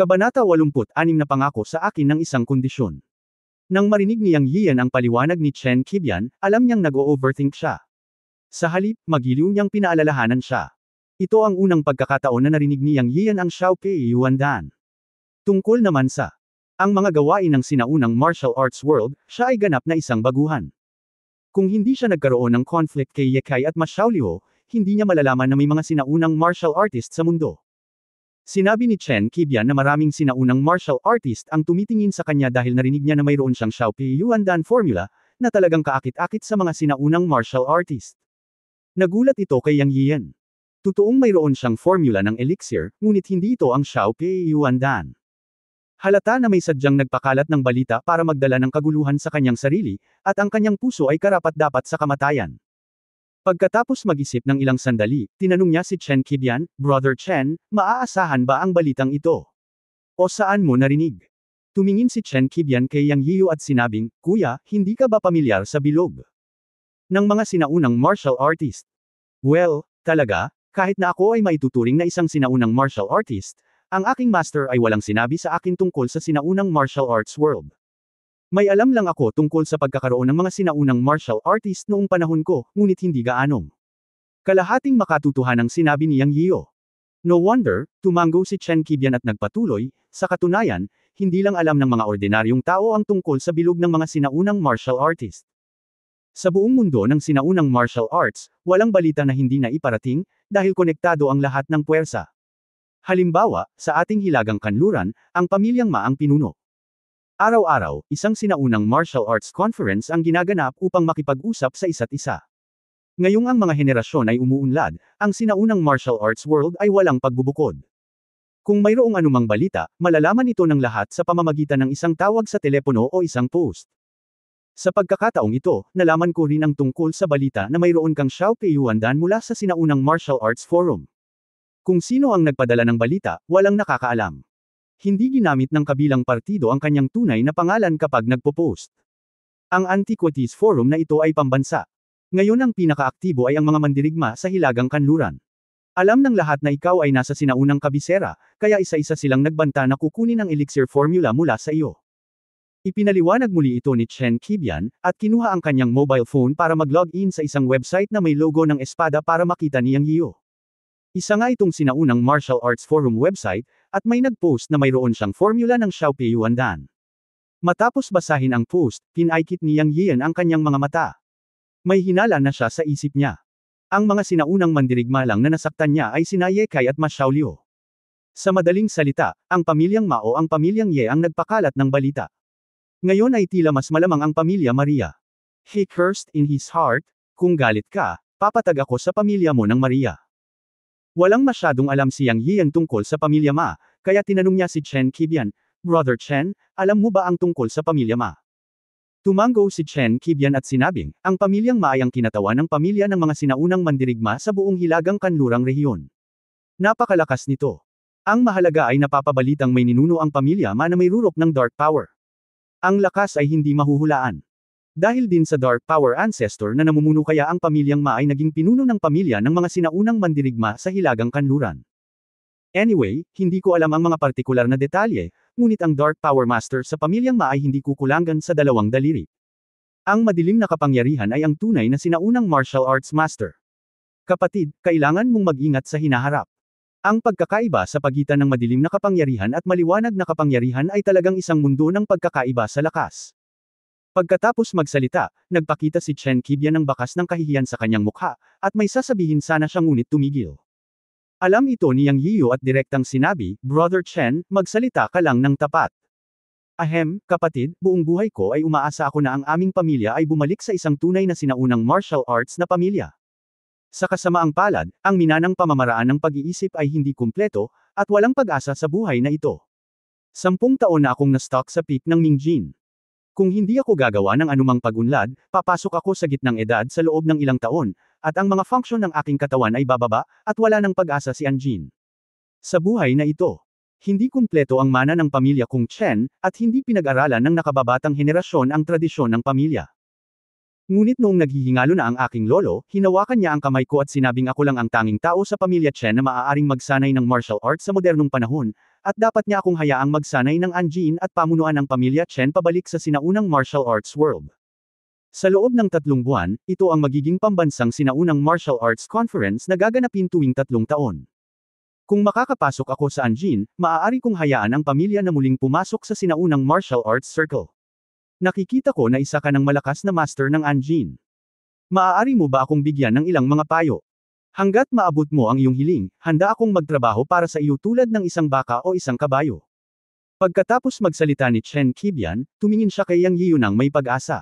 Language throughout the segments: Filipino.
Kabanata 86 na pangako sa akin ng isang kondisyon. Nang marinig ni Yang Yian ang paliwanag ni Chen Qibian, alam niyang nag-o-overthink siya. Sa halip, magiliw niyang pinaalalahanan siya. Ito ang unang pagkakataon na narinig ni Yang Yian ang Xiaopei Yuandan. Tungkol naman sa ang mga gawain ng sinaunang martial arts world, siya ay ganap na isang baguhan. Kung hindi siya nagkaroon ng conflict kay Ye Kai at Ma Xiaoliu, hindi niya malalaman na may mga sinaunang martial artist sa mundo. Sinabi ni Chen Qibian na maraming sinaunang martial artist ang tumitingin sa kanya dahil narinig niya na mayroon siyang Xiaopei Yuandan formula, na talagang kaakit-akit sa mga sinaunang martial artist. Nagulat ito kay Yang Yian. Totoong mayroon siyang formula ng elixir, ngunit hindi ito ang Xiaopei Yuandan. Halata na may sadyang nagpakalat ng balita para magdala ng kaguluhan sa kanyang sarili, at ang kanyang puso ay karapat-dapat sa kamatayan. Pagkatapos mag-isip ng ilang sandali, tinanong niya si Chen Qibian, Brother Chen, maaasahan ba ang balitang ito? O saan mo narinig? Tumingin si Chen Qibian kay Yang Yiu at sinabing, Kuya, hindi ka ba pamilyar sa bilog ng mga sinaunang martial artist? Well, talaga, kahit na ako ay maituturing na isang sinaunang martial artist, ang aking master ay walang sinabi sa akin tungkol sa sinaunang martial arts world. May alam lang ako tungkol sa pagkakaroon ng mga sinaunang martial artist noong panahon ko, ngunit hindi gaanong kalahating makatutuhanang sinabi ni Yang Yiu. No wonder, tumango si Chen Qibian at nagpatuloy, sa katunayan, hindi lang alam ng mga ordinaryong tao ang tungkol sa bilog ng mga sinaunang martial artist. Sa buong mundo ng sinaunang martial arts, walang balita na hindi na iparating, dahil konektado ang lahat ng puwersa. Halimbawa, sa ating hilagang kanluran, ang pamilyang Ma ang pinuno. Araw-araw, isang sinaunang martial arts conference ang ginaganap upang makipag-usap sa isa't isa. Ngayong ang mga henerasyon ay umuunlad, ang sinaunang martial arts world ay walang pagbubukod. Kung mayroong anumang balita, malalaman ito ng lahat sa pamamagitan ng isang tawag sa telepono o isang post. Sa pagkakataong ito, nalaman ko rin ang tungkol sa balita na mayroon kang Xiaopei Yuandan mula sa sinaunang martial arts forum. Kung sino ang nagpadala ng balita, walang nakakaalam. Hindi ginamit ng kabilang partido ang kanyang tunay na pangalan kapag nagpo-post. Ang Antiquities Forum na ito ay pambansa. Ngayon ang pinakaaktibo ay ang mga mandirigma sa hilagang kanluran. Alam ng lahat na ikaw ay nasa sinaunang kabisera, kaya isa-isa silang nagbanta na kukunin ang elixir formula mula sa iyo. Ipinaliwanag muli ito ni Chen Qibian, at kinuha ang kanyang mobile phone para mag-log in sa isang website na may logo ng espada para makita ni Yang Yiu. Isa nga itong sinaunang martial arts forum website, at may nag-post na mayroon siyang formula ng Xiaopei Yuandan. Matapos basahin ang post, pinaikit ni Yang Yian ang kanyang mga mata. May hinala na siya sa isip niya. Ang mga sinaunang mandirigma lang na nasaktan niya ay sina Ye Kai at Ma Xiaoliu. Sa madaling salita, ang pamilyang Ma o ang pamilyang Ye ang nagpakalat ng balita. Ngayon ay tila mas malamang ang pamilya Maria. He cursed in his heart, kung galit ka, papatag ako sa pamilya mo ng Maria. Walang masyadong alam si Yang Yian tungkol sa pamilya Ma, kaya tinanong niya si Chen Qibian, Brother Chen, alam mo ba ang tungkol sa pamilya Ma? Tumango si Chen Qibian at sinabing, ang pamilyang Ma ay ang kinatawan ng pamilya ng mga sinaunang mandirigma sa buong hilagang kanlurang rehiyon. Napakalakas nito. Ang mahalaga ay napapabalitang may ninuno ang pamilya Ma na may rurok ng dark power. Ang lakas ay hindi mahuhulaan. Dahil din sa dark power ancestor na namumuno kaya ang pamilyang Ma ay naging pinuno ng pamilya ng mga sinaunang mandirigma sa hilagang kanluran. Anyway, hindi ko alam ang mga partikular na detalye, ngunit ang dark power master sa pamilyang Ma ay hindi kukulangan sa 2 daliri. Ang madilim na kapangyarihan ay ang tunay na sinaunang martial arts master. Kapatid, kailangan mong mag-ingat sa hinaharap. Ang pagkakaiba sa pagitan ng madilim na kapangyarihan at maliwanag na kapangyarihan ay talagang isang mundo ng pagkakaiba sa lakas. Pagkatapos magsalita, nagpakita si Chen Qibian ng bakas ng kahihiyan sa kanyang mukha, at may sasabihin sana siya ngunit tumigil. Alam ito ni Yang Yiu at direktang sinabi, Brother Chen, magsalita ka lang ng tapat. Ahem, kapatid, buong buhay ko ay umaasa ako na ang aming pamilya ay bumalik sa isang tunay na sinaunang martial arts na pamilya. Sa kasamaang palad, ang minanang pamamaraan ng pag-iisip ay hindi kumpleto, at walang pag-asa sa buhay na ito. 10 taon na akong na-stuck sa peak ng Mingjin. Kung hindi ako gagawa ng anumang pag-unlad, papasok ako sa gitnang edad sa loob ng ilang taon, at ang mga function ng aking katawan ay bababa, at wala ng pag-asa si Anjin. Sa buhay na ito, hindi kumpleto ang mana ng pamilya kong Chen, at hindi pinag-aralan ng nakababatang henerasyon ang tradisyon ng pamilya. Ngunit noong naghihingalo na ang aking lolo, hinawakan niya ang kamay ko at sinabing ako lang ang tanging tao sa pamilya Chen na maaaring magsanay ng martial arts sa modernong panahon, at dapat niya akong hayaang magsanay ng Anjin at pamunuan ng pamilya Chen pabalik sa sinaunang martial arts world. Sa loob ng 3 buwan, ito ang magiging pambansang sinaunang martial arts conference na gaganapin tuwing 3 taon. Kung makakapasok ako sa Anjin, maaari kong hayaan ang pamilya na muling pumasok sa sinaunang martial arts circle. Nakikita ko na isa ka ng malakas na master ng Anjin. Maaari mo ba akong bigyan ng ilang mga payo? Hanggat maabot mo ang iyong hiling, handa akong magtrabaho para sa iyo tulad ng isang baka o isang kabayo. Pagkatapos magsalita ni Chen Qibian, tumingin siya kay Yang Yiyu ng may pag-asa.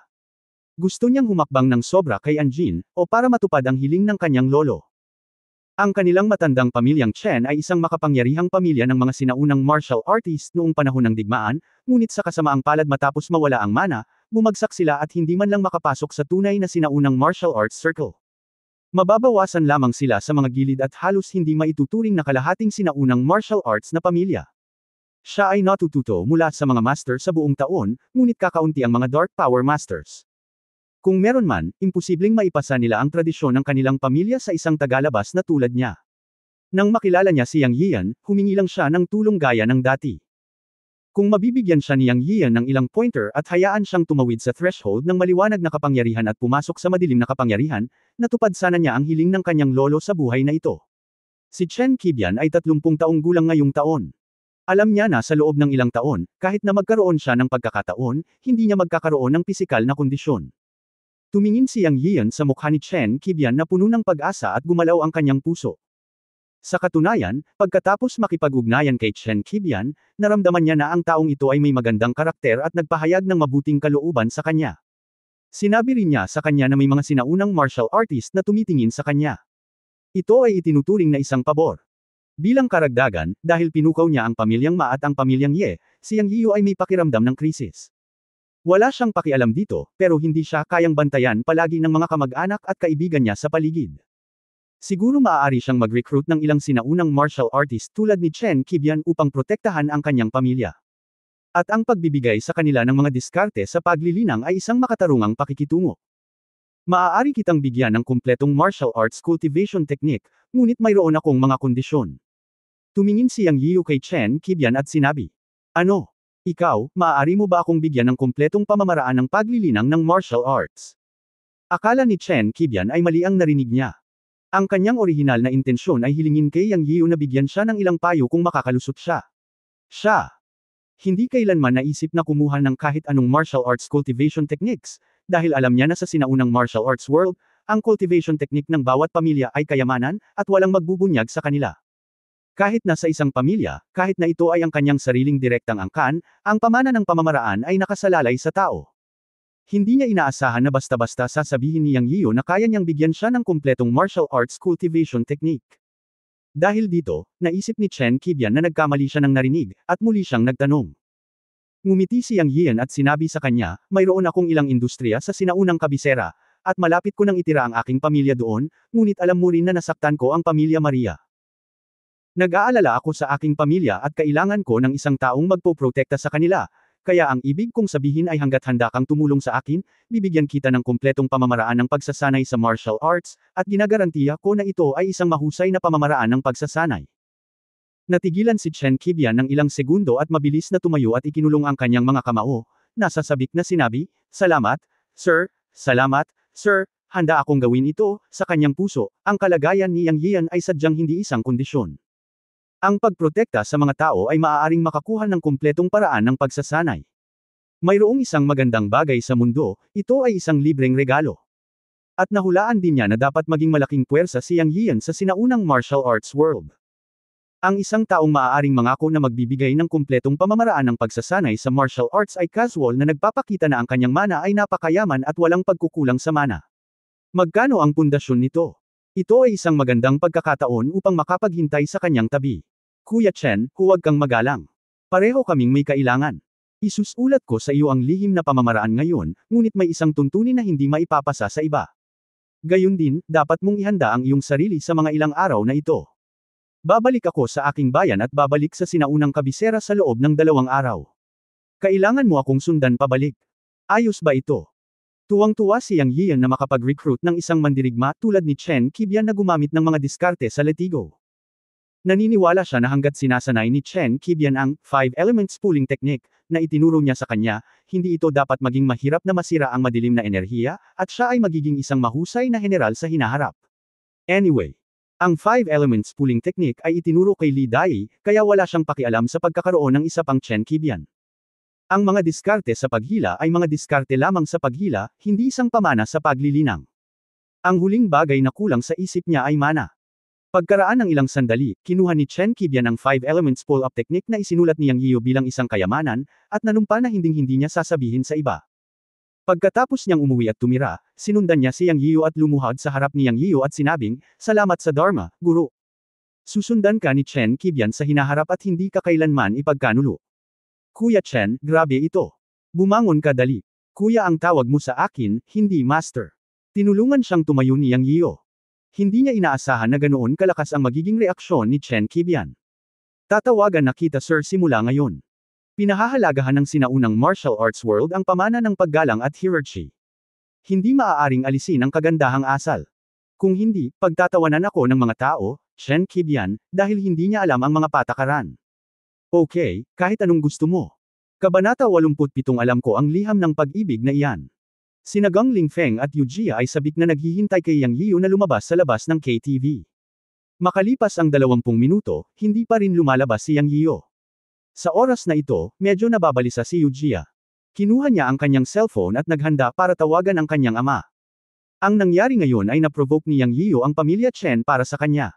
Gusto niyang humakbang ng sobra kay Anjin, o para matupad ang hiling ng kanyang lolo. Ang kanilang matandang pamilyang Chen ay isang makapangyarihang pamilya ng mga sinaunang martial artist noong panahon ng digmaan, ngunit sa kasamaang palad matapos mawala ang mana, bumagsak sila at hindi man lang makapasok sa tunay na sinaunang martial arts circle. Mababawasan lamang sila sa mga gilid at halos hindi maituturing na kalahating sinaunang martial arts na pamilya. Siya ay natututo mula sa mga master sa buong taon, ngunit kakaunti ang mga dark power masters. Kung meron man, imposibleng maipasa nila ang tradisyon ng kanilang pamilya sa isang tagalabas na tulad niya. Nang makilala niya si Yang Yian, humingi lang siya ng tulong gaya ng dati. Kung mabibigyan siya ni Yang Yian ng ilang pointer at hayaan siyang tumawid sa threshold ng maliwanag na kapangyarihan at pumasok sa madilim na kapangyarihan, natupad sana niya ang hiling ng kanyang lolo sa buhay na ito. Si Chen Qibian ay 30 taong gulang ngayong taon. Alam niya na sa loob ng ilang taon, kahit na magkaroon siya ng pagkakataon, hindi niya magkakaroon ng pisikal na kondisyon. Tumingin si Yang Yian sa mukha ni Chen Qibian na puno ng pag-asa at gumalaw ang kanyang puso. Sa katunayan, pagkatapos makipag-ugnayan kay Chen Qibian, naramdaman niya na ang taong ito ay may magandang karakter at nagpahayag ng mabuting kalooban sa kanya. Sinabi rin niya sa kanya na may mga sinaunang martial artist na tumitingin sa kanya. Ito ay itinuturing na isang pabor. Bilang karagdagan, dahil pinukaw niya ang pamilyang Ma at ang pamilyang Ye, si Yang Yiu ay may pakiramdam ng krisis. Wala siyang pakialam dito, pero hindi siya kayang bantayan palagi ng mga kamag-anak at kaibigan niya sa paligid. Siguro maaari siyang mag-recruit ng ilang sinaunang martial artist tulad ni Chen Qibian upang protektahan ang kanyang pamilya. At ang pagbibigay sa kanila ng mga diskarte sa paglilinang ay isang makatarungang pakikitungo. Maaari kitang bigyan ng kumpletong martial arts cultivation technique, ngunit mayroon akong mga kondisyon. Tumingin si Yang Yiu kay Chen Qibian at sinabi, "Ano? Ikaw, maaari mo ba akong bigyan ng kumpletong pamamaraan ng paglilinang ng martial arts?" Akala ni Chen Qibian ay mali ang narinig niya. Ang kanyang orihinal na intensyon ay hilingin kay Yang Yiu na bigyan siya ng ilang payo kung makakalusot siya. Hindi kailanman naisip na kumuha ng kahit anong martial arts cultivation techniques, dahil alam niya na sa sinaunang martial arts world, ang cultivation technique ng bawat pamilya ay kayamanan, at walang magbubunyag sa kanila. Kahit na sa isang pamilya, kahit na ito ay ang kanyang sariling direktang angkan, ang pamana ng pamamaraan ay nakasalalay sa tao. Hindi niya inaasahan na basta-basta sasabihin ni Yang Yiu na kaya niyang bigyan siya ng kumpletong martial arts cultivation technique. Dahil dito, naisip ni Chen Qibian na nagkamali siya ng narinig, at muli siyang nagtanong. Ngumiti si Yang Yian at sinabi sa kanya, "Mayroon akong ilang industriya sa sinaunang kabisera, at malapit ko nang itira ang aking pamilya doon, ngunit alam mo rin na nasaktan ko ang pamilya Maria. Nag-aalala ako sa aking pamilya at kailangan ko ng isang taong magpoprotekta sa kanila, kaya ang ibig kong sabihin ay hanggat handa kang tumulong sa akin, bibigyan kita ng kumpletong pamamaraan ng pagsasanay sa martial arts, at ginagarantiya ko na ito ay isang mahusay na pamamaraan ng pagsasanay." Natigilan si Chen Qibian ng ilang segundo at mabilis na tumayo at ikinulong ang kanyang mga kamao, nasasabik na sinabi, "Salamat, sir, salamat, sir, handa akong gawin ito." Sa kanyang puso, ang kalagayan ni Yang Yian ay sadyang hindi isang kondisyon. Ang pagprotekta sa mga tao ay maaaring makakuha ng kumpletong paraan ng pagsasanay. Mayroong isang magandang bagay sa mundo, ito ay isang libreng regalo. At nahulaan din niya na dapat maging malaking puwersa si Yang Yian sa sinaunang martial arts world. Ang isang taong maaaring mangako na magbibigay ng kumpletong pamamaraan ng pagsasanay sa martial arts ay casual na nagpapakita na ang kanyang mana ay napakayaman at walang pagkukulang sa mana. Magkano ang pundasyon nito? Ito ay isang magandang pagkakataon upang makapaghintay sa kanyang tabi. "Kuya Chen, huwag kang magalang. Pareho kaming may kailangan. Isusulat ko sa iyo ang lihim na pamamaraan ngayon, ngunit may isang tuntunin na hindi maipapasa sa iba. Gayun din, dapat mong ihanda ang iyong sarili sa mga ilang araw na ito. Babalik ako sa aking bayan at babalik sa sinaunang kabisera sa loob ng 2 araw. Kailangan mo akong sundan pabalik. Ayos ba ito?" Tuwang-tuwa si Yang Yian na makapag-recruit ng isang mandirigma tulad ni Chen Qibian na gumamit ng mga diskarte sa Letigo. Naniniwala siya na hanggat sinasanay ni Chen Qibian ang 5 elements pooling technique na itinuro niya sa kanya, hindi ito dapat maging mahirap na masira ang madilim na enerhiya, at siya ay magiging isang mahusay na general sa hinaharap. Anyway, ang 5 elements pooling technique ay itinuro kay Li Dai, kaya wala siyang pakialam sa pagkakaroon ng isa pang Chen Qibian. Ang mga diskarte sa paghila ay mga diskarte lamang sa paghila, hindi isang pamana sa paglilinang. Ang huling bagay na kulang sa isip niya ay mana. Pagkaraan ng ilang sandali, kinuha ni Chen Qibian ang 5 elements pull-up technique na isinulat ni Yang Yiu bilang isang kayamanan, at nanumpa na hinding-hindi niya sasabihin sa iba. Pagkatapos niyang umuwi at tumira, sinundan niya si Yang Yiu at lumuhod sa harap ni Yang Yiu at sinabing, "Salamat sa Dharma, Guru. Susundan ka ni Chen Qibian sa hinaharap at hindi ka kailanman ipagkanulo." "Kuya Chen, grabe ito. Bumangon ka dali. Kuya ang tawag mo sa akin, hindi master." Tinulungan siyang tumayo ni Yang Yiu. Hindi niya inaasahan na ganoon kalakas ang magiging reaksyon ni Chen Qibian. "Tatawagan na kita sir simula ngayon." Pinahahalagahan ng sinaunang martial arts world ang pamana ng paggalang at hierarchy. Hindi maaaring alisin ang kagandahang asal. Kung hindi, pagtatawanan ako ng mga tao, Chen Qibian, dahil hindi niya alam ang mga patakaran. "Okay, kahit anong gusto mo." Kabanata 87. Alam ko ang liham ng pag-ibig na iyan. Sina Gang Lingfeng at Yu Jia ay sabik na naghihintay kay Yang Yiu na lumabas sa labas ng KTV. Makalipas ang 20 minuto, hindi pa rin lumalabas si Yang Yiu. Sa oras na ito, medyo nababalisa si Yu Jia. Kinuha niya ang kanyang cellphone at naghanda para tawagan ang kanyang ama. Ang nangyari ngayon ay naprovoke ni Yang Yiu ang pamilya Chen para sa kanya.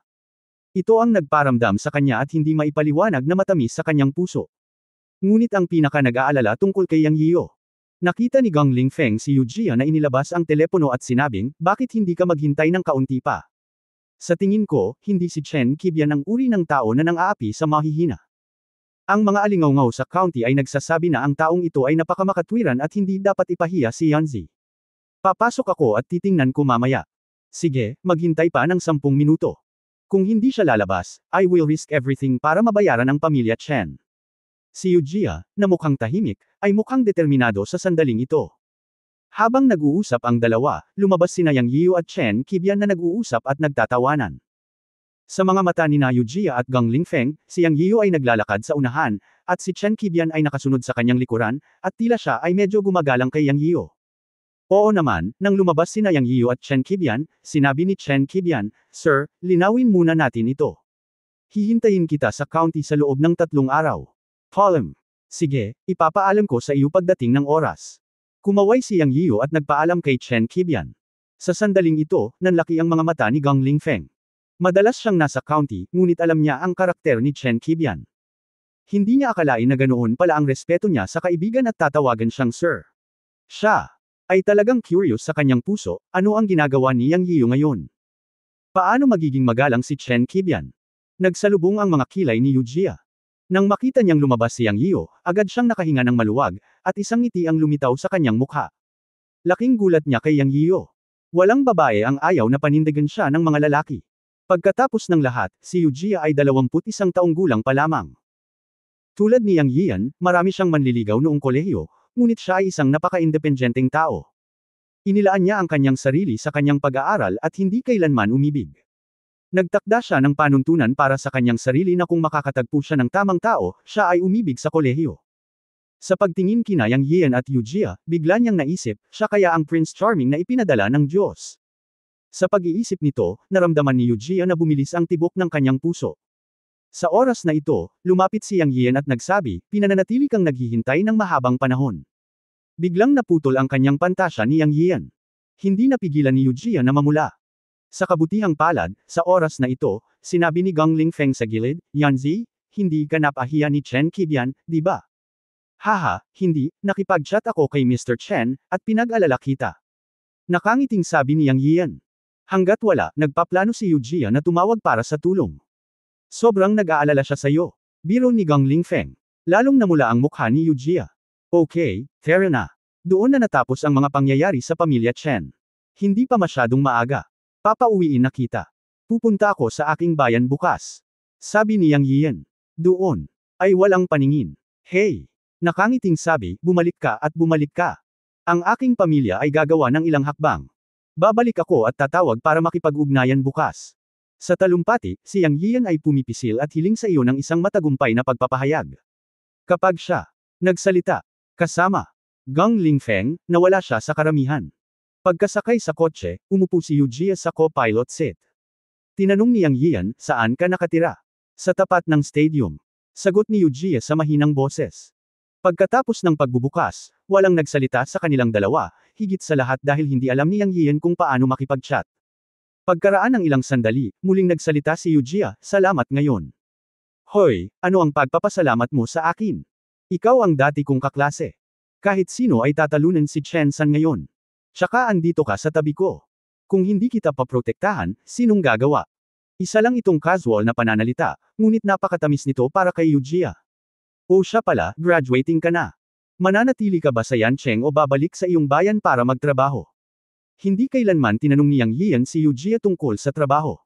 Ito ang nagparamdam sa kanya at hindi maipaliwanag na matamis sa kanyang puso. Ngunit ang pinaka nag-aalala tungkol kay Yang Yiu. Nakita ni Gang Lingfeng si Yu Jia na inilabas ang telepono at sinabing, "Bakit hindi ka maghintay ng kaunti pa?" Sa tingin ko, hindi si Chen Qibian ang uri ng tao na nang-aapi sa mahihina. Ang mga alingaw sa county ay nagsasabi na ang taong ito ay napakamakatwiran at hindi dapat ipahiya si Yanzi. "Papasok ako at titingnan ko mamaya." "Sige, maghintay pa ng 10 minuto. Kung hindi siya lalabas, I will risk everything para mabayaran ang pamilya Chen." Si Yu Jia, na mukhang tahimik, ay mukhang determinado sa sandaling ito. Habang nag-uusap ang dalawa, lumabas sina Yang Yiu at Chen Qibian na nag-uusap at nagtatawanan. Sa mga mata ni Yu Jia at Gang Lingfeng, si Yang Yiu ay naglalakad sa unahan, at si Chen Qibian ay nakasunod sa kanyang likuran, at tila siya ay medyo gumagalang kay Yang Yiu. Oo naman, nang lumabas sina Yang Yiu at Chen Qibian, sinabi ni Chen Qibian, "Sir, linawin muna natin ito. Hihintayin kita sa county sa loob ng 3 araw. Column. Sige, ipapaalam ko sa iyo pagdating ng oras." Kumaway si Yang Yiu at nagpaalam kay Chen Qibian. Sa sandaling ito, nanlaki ang mga mata ni Gang Lingfeng. Madalas siyang nasa county, ngunit alam niya ang karakter ni Chen Qibian. Hindi niya akalain na ganoon pala ang respeto niya sa kaibigan at tatawagan siyang sir. Siya ay talagang curious sa kanyang puso, ano ang ginagawa ni Yang Yiu ngayon? Paano magiging magalang si Chen Qibian? Nagsalubong ang mga kilay ni Yu Jia. Nang makita niyang lumabas si Yang Yiu, agad siyang nakahinga ng maluwag, at isang ngiti ang lumitaw sa kanyang mukha. Laking gulat niya kay Yang Yiu. Walang babae ang ayaw na panindigan siya ng mga lalaki. Pagkatapos ng lahat, si Yu Jia ay 21 taong gulang pa lamang. Tulad ni Yang Yian, marami siyang manliligaw noong kolehiyo, ngunit siya ay isang napaka-independenteng tao. Inilaan niya ang kanyang sarili sa kanyang pag-aaral at hindi kailanman umibig. Nagtakda siya ng panuntunan para sa kanyang sarili na kung makakatagpo siya ng tamang tao, siya ay umibig sa kolehiyo. Sa pagtingin kina Yang Yian at Yu Jia, bigla niyang naisip, siya kaya ang Prince Charming na ipinadala ng Diyos. Sa pag-iisip nito, naramdaman ni Yu Jia na bumilis ang tibok ng kanyang puso. Sa oras na ito, lumapit si Yang Yian at nagsabi, "Pinananatili kang naghihintay ng mahabang panahon." Biglang naputol ang kanyang pantasya ni Yang Yian. Hindi napigilan ni Yu Jia na mamula. Sa kabutihang palad, sa oras na ito, sinabi ni Gang Lingfeng sa gilid, "Yanzi, hindi ka napahiya ni Chen Qibian, di ba?" "Haha, hindi, nakipag-chat ako kay Mr. Chen, at pinag-alala kita." Nakangiting sabi ni Yang Yian. Hanggat wala, nagpaplano si Yu Jia na tumawag para sa tulong. "Sobrang nag-aalala siya sa'yo." Biro ni Gang Lingfeng. Lalong namula ang mukha ni Yu Jia. "Okay, fair na." Doon na natapos ang mga pangyayari sa pamilya Chen. Hindi pa masyadong maaga. "Papauwiin na kita. Pupunta ako sa aking bayan bukas." Sabi ni Yang Yian. Doon ay walang paningin. "Hey!" Nakangiting sabi, "Bumalik ka at bumalik ka." Ang aking pamilya ay gagawa ng ilang hakbang. Babalik ako at tatawag para makipag-ugnayan bukas. Sa talumpati, si Yang Yian ay pumipisil at hiling sa iyo ng isang matagumpay na pagpapahayag. Kapag siya nagsalita, kasama Gang Lingfeng, nawala siya sa karamihan. Pagkasakay sa kotse, umupo si Yujia sa co-pilot seat. Tinanong ni Yang Yian, saan ka nakatira? Sa tapat ng stadium. Sagot ni Yujia sa mahinang boses. Pagkatapos ng pagbubukas, walang nagsalita sa kanilang dalawa, higit sa lahat dahil hindi alam ni Yang Yian kung paano makipag-chat. Pagkaraan ng ilang sandali, muling nagsalita si Yujia, salamat ngayon. Hoy, ano ang pagpapasalamat mo sa akin? Ikaw ang dati kong kaklase. Kahit sino ay tatalunan si Chen San ngayon. Tsaka andito ka sa tabi ko. Kung hindi kita paprotektahan, sinong gagawa? Isa lang itong casual na pananalita, ngunit napakatamis nito para kay Yujia. O siya pala, graduating ka na. Mananatili ka ba sa Yancheng o babalik sa iyong bayan para magtrabaho? Hindi kailanman tinanong ni Yang Yian si Yujia tungkol sa trabaho.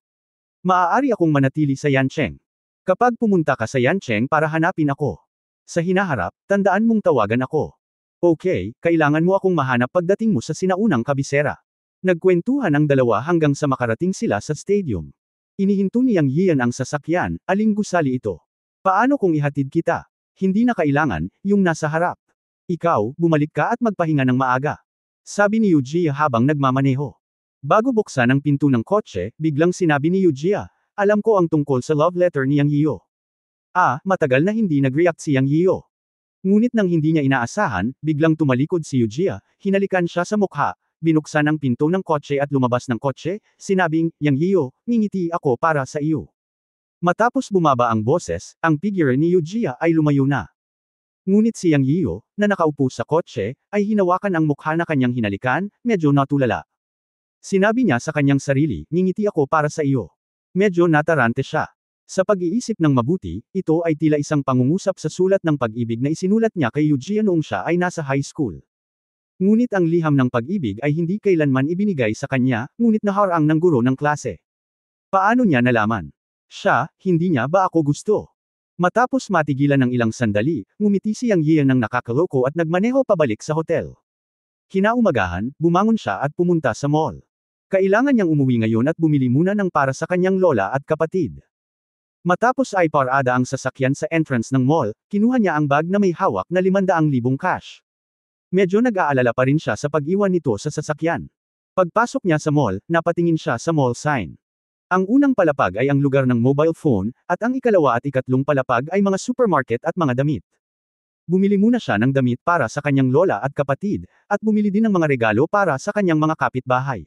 Maaari akong manatili sa Yancheng. Kapag pumunta ka sa Yancheng para hanapin ako. Sa hinaharap, tandaan mong tawagan ako. Okay, kailangan mo akong mahanap pagdating mo sa sinaunang kabisera. Nagkwentuhan ang dalawa hanggang sa makarating sila sa stadium. Inihinto ni Yang Yian ang sasakyan, aling gusali ito. Paano kung ihatid kita? Hindi na kailangan, yung nasa harap. Ikaw, bumalik ka at magpahinga ng maaga. Sabi ni Yujia habang nagmamaneho. Bago buksan ang pinto ng kotse, biglang sinabi ni Yujia, alam ko ang tungkol sa love letter ni Yang Yio. Matagal na hindi nag-react si Yang Yio. Ngunit nang hindi niya inaasahan, biglang tumalikod si Yujia, hinalikan siya sa mukha, binuksan ang pinto ng kotse at lumabas ng kotse, sinabing, Yang Yio, ngingiti ako para sa iyo. Matapos bumaba ang boses, ang figure ni Yujia ay lumayo na. Ngunit si Yang Yio, na nakaupo sa kotse, ay hinawakan ang mukha na kanyang hinalikan, medyo natulala. Sinabi niya sa kanyang sarili, ngingiti ako para sa iyo. Medyo natarante siya. Sa pag-iisip ng mabuti, ito ay tila isang pangungusap sa sulat ng pag-ibig na isinulat niya kay Yujia noong siya ay nasa high school. Ngunit ang liham ng pag-ibig ay hindi kailanman ibinigay sa kanya, ngunit naharang ng guro ng klase. Paano niya nalaman? Siya, hindi niya ba ako gusto? Matapos matigilan ng ilang sandali, ngumiti si Yang Yian ng nakakaloko at nagmaneho pabalik sa hotel. Kinaumagahan, bumangon siya at pumunta sa mall. Kailangan niyang umuwi ngayon at bumili muna ng para sa kanyang lola at kapatid. Matapos ay parada ang sasakyan sa entrance ng mall, kinuha niya ang bag na may hawak na 500,000 cash. Medyo nag-aalala pa rin siya sa pag-iwan nito sa sasakyan. Pagpasok niya sa mall, napatingin siya sa mall sign. Ang unang palapag ay ang lugar ng mobile phone, at ang ikalawa at ikatlong palapag ay mga supermarket at mga damit. Bumili muna siya ng damit para sa kanyang lola at kapatid, at bumili din ng mga regalo para sa kanyang mga kapitbahay.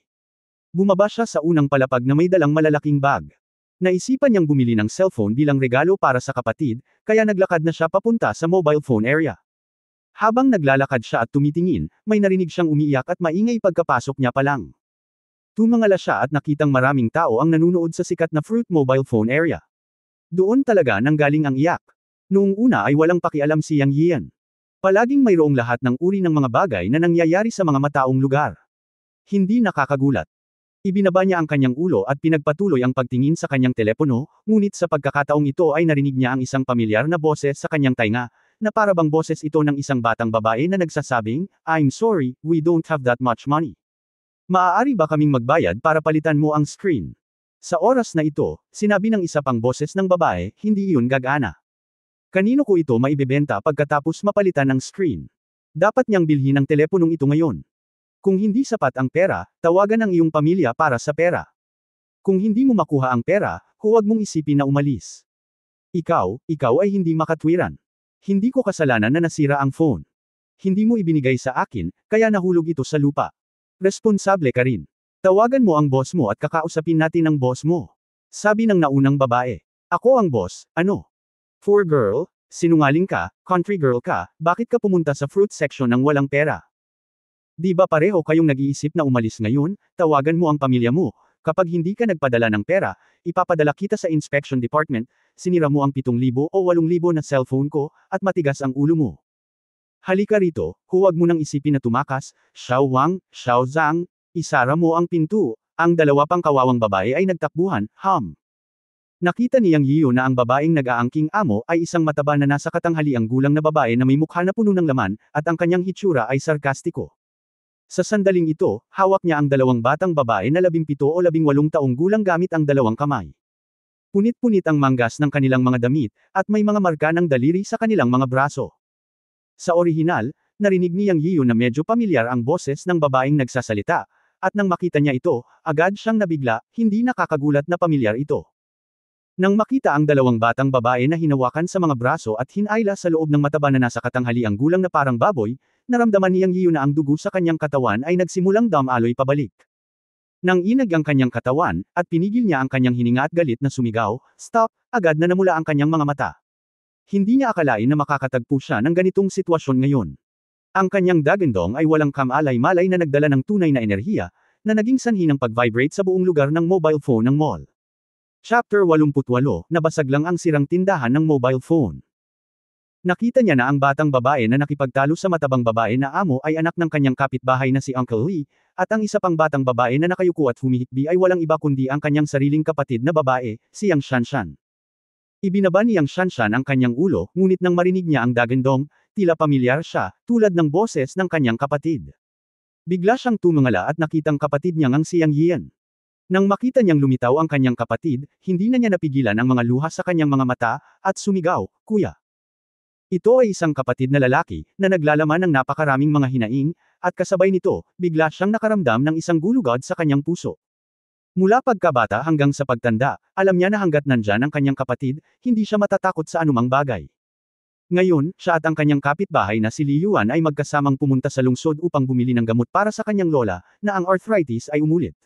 Bumaba siya sa unang palapag na may dalang malalaking bag. Naisipan niyang bumili ng cellphone bilang regalo para sa kapatid, kaya naglakad na siya papunta sa mobile phone area. Habang naglalakad siya at tumitingin, may narinig siyang umiiyak at maingay pagkapasok niya pa lang. Tumangala siya at nakitang maraming tao ang nanunood sa sikat na Fruit mobile phone area. Doon talaga nanggaling ang iyak. Noong una ay walang pakialam si Yang Yian. Palaging mayroong lahat ng uri ng mga bagay na nangyayari sa mga mataong lugar. Hindi nakakagulat. Ibinaba niya ang kanyang ulo at pinagpatuloy ang pagtingin sa kanyang telepono, ngunit sa pagkakataong ito ay narinig niya ang isang pamilyar na boses sa kanyang tainga, na para bang boses ito ng isang batang babae na nagsasabing, I'm sorry, we don't have that much money. Maaari ba kaming magbayad para palitan mo ang screen? Sa oras na ito, sinabi ng isa pang boses ng babae, hindi iyon gagana. Kanino ko ito maibebenta pagkatapos mapalitan ng screen? Dapat niyang bilhin ang teleponong ito ngayon. Kung hindi sapat ang pera, tawagan ang iyong pamilya para sa pera. Kung hindi mo makuha ang pera, huwag mong isipin na umalis. Ikaw ay hindi makatwiran. Hindi ko kasalanan na nasira ang phone. Hindi mo ibinigay sa akin, kaya nahulog ito sa lupa. Responsable ka rin. Tawagan mo ang boss mo at kakausapin natin ang boss mo. Sabi ng naunang babae. Ako ang boss, ano? Poor girl, sinungaling ka, country girl ka, bakit ka pumunta sa fruit section ng walang pera? Di ba pareho kayong nag-iisip na umalis ngayon? Tawagan mo ang pamilya mo. Kapag hindi ka nagpadala ng pera, ipapadala kita sa inspection department, sinira mo ang 7,000 o 8,000 na cellphone ko, at matigas ang ulo mo. Halika rito, huwag mo nang isipin na tumakas, Xiao Wang, Xiao Zhang, isara mo ang pinto. Ang dalawa pang kawawang babae ay nagtakbuhan, Nakita ni Yang Yio na ang babaeng nag-aangking amo ay isang mataba na nasa katanghaliang gulang na babae na may mukha na puno ng laman, at ang kanyang hitsura ay sarkastiko. Sa sandaling ito, hawak niya ang dalawang batang babae na 17 o 18 taong gulang gamit ang dalawang kamay. Punit-punit ang manggas ng kanilang mga damit, at may mga marka ng daliri sa kanilang mga braso. Sa orihinal, narinig ni Yang Yiyu na medyo pamilyar ang boses ng babaeng nagsasalita, at nang makita niya ito, agad siyang nabigla, hindi nakakagulat na pamilyar ito. Nang makita ang dalawang batang babae na hinawakan sa mga braso at hinayla sa loob ng mataba na nasa katanghaliang gulang na parang baboy, naramdaman ni Yang Yiyu na ang dugo sa kanyang katawan ay nagsimulang damaloy pabalik. Nang inag ang kanyang katawan, at pinigil niya ang kanyang hininga at galit na sumigaw, "Stop!" agad na namula ang kanyang mga mata. Hindi niya akalain na makakatagpo siya ng ganitong sitwasyon ngayon. Ang kanyang dagandong ay walang kamalay-malay na nagdala ng tunay na enerhiya, na naging sanhi ng pag-vibrate sa buong lugar ng mobile phone ng mall. Chapter 88, nabasag lang ang sirang tindahan ng mobile phone. Nakita niya na ang batang babae na nakipagtalo sa matabang babae na amo ay anak ng kanyang kapitbahay na si Uncle Lee, at ang isa pang batang babae na nakayuko at humihikbi ay walang iba kundi ang kanyang sariling kapatid na babae, si Yang Shanshan. Ibinaba ni Yang Shanshan ang kanyang ulo, ngunit nang marinig niya ang dagandong, tila pamilyar siya, tulad ng boses ng kanyang kapatid. Bigla siyang tumingala at nakitang kapatid niyang ang si Yang Yian. Nang makita niyang lumitaw ang kanyang kapatid, hindi na niya napigilan ang mga luha sa kanyang mga mata, at sumigaw, "Kuya!" Ito ay isang kapatid na lalaki, na naglalaman ng napakaraming mga hinaing, at kasabay nito, bigla siyang nakaramdam ng isang gulugod sa kanyang puso. Mula pagkabata hanggang sa pagtanda, alam niya na hanggat nandyan ang kanyang kapatid, hindi siya matatakot sa anumang bagay. Ngayon, siya at ang kanyang kapitbahay na si Li Yuan ay magkasamang pumunta sa lungsod upang bumili ng gamot para sa kanyang lola, na ang arthritis ay umulit.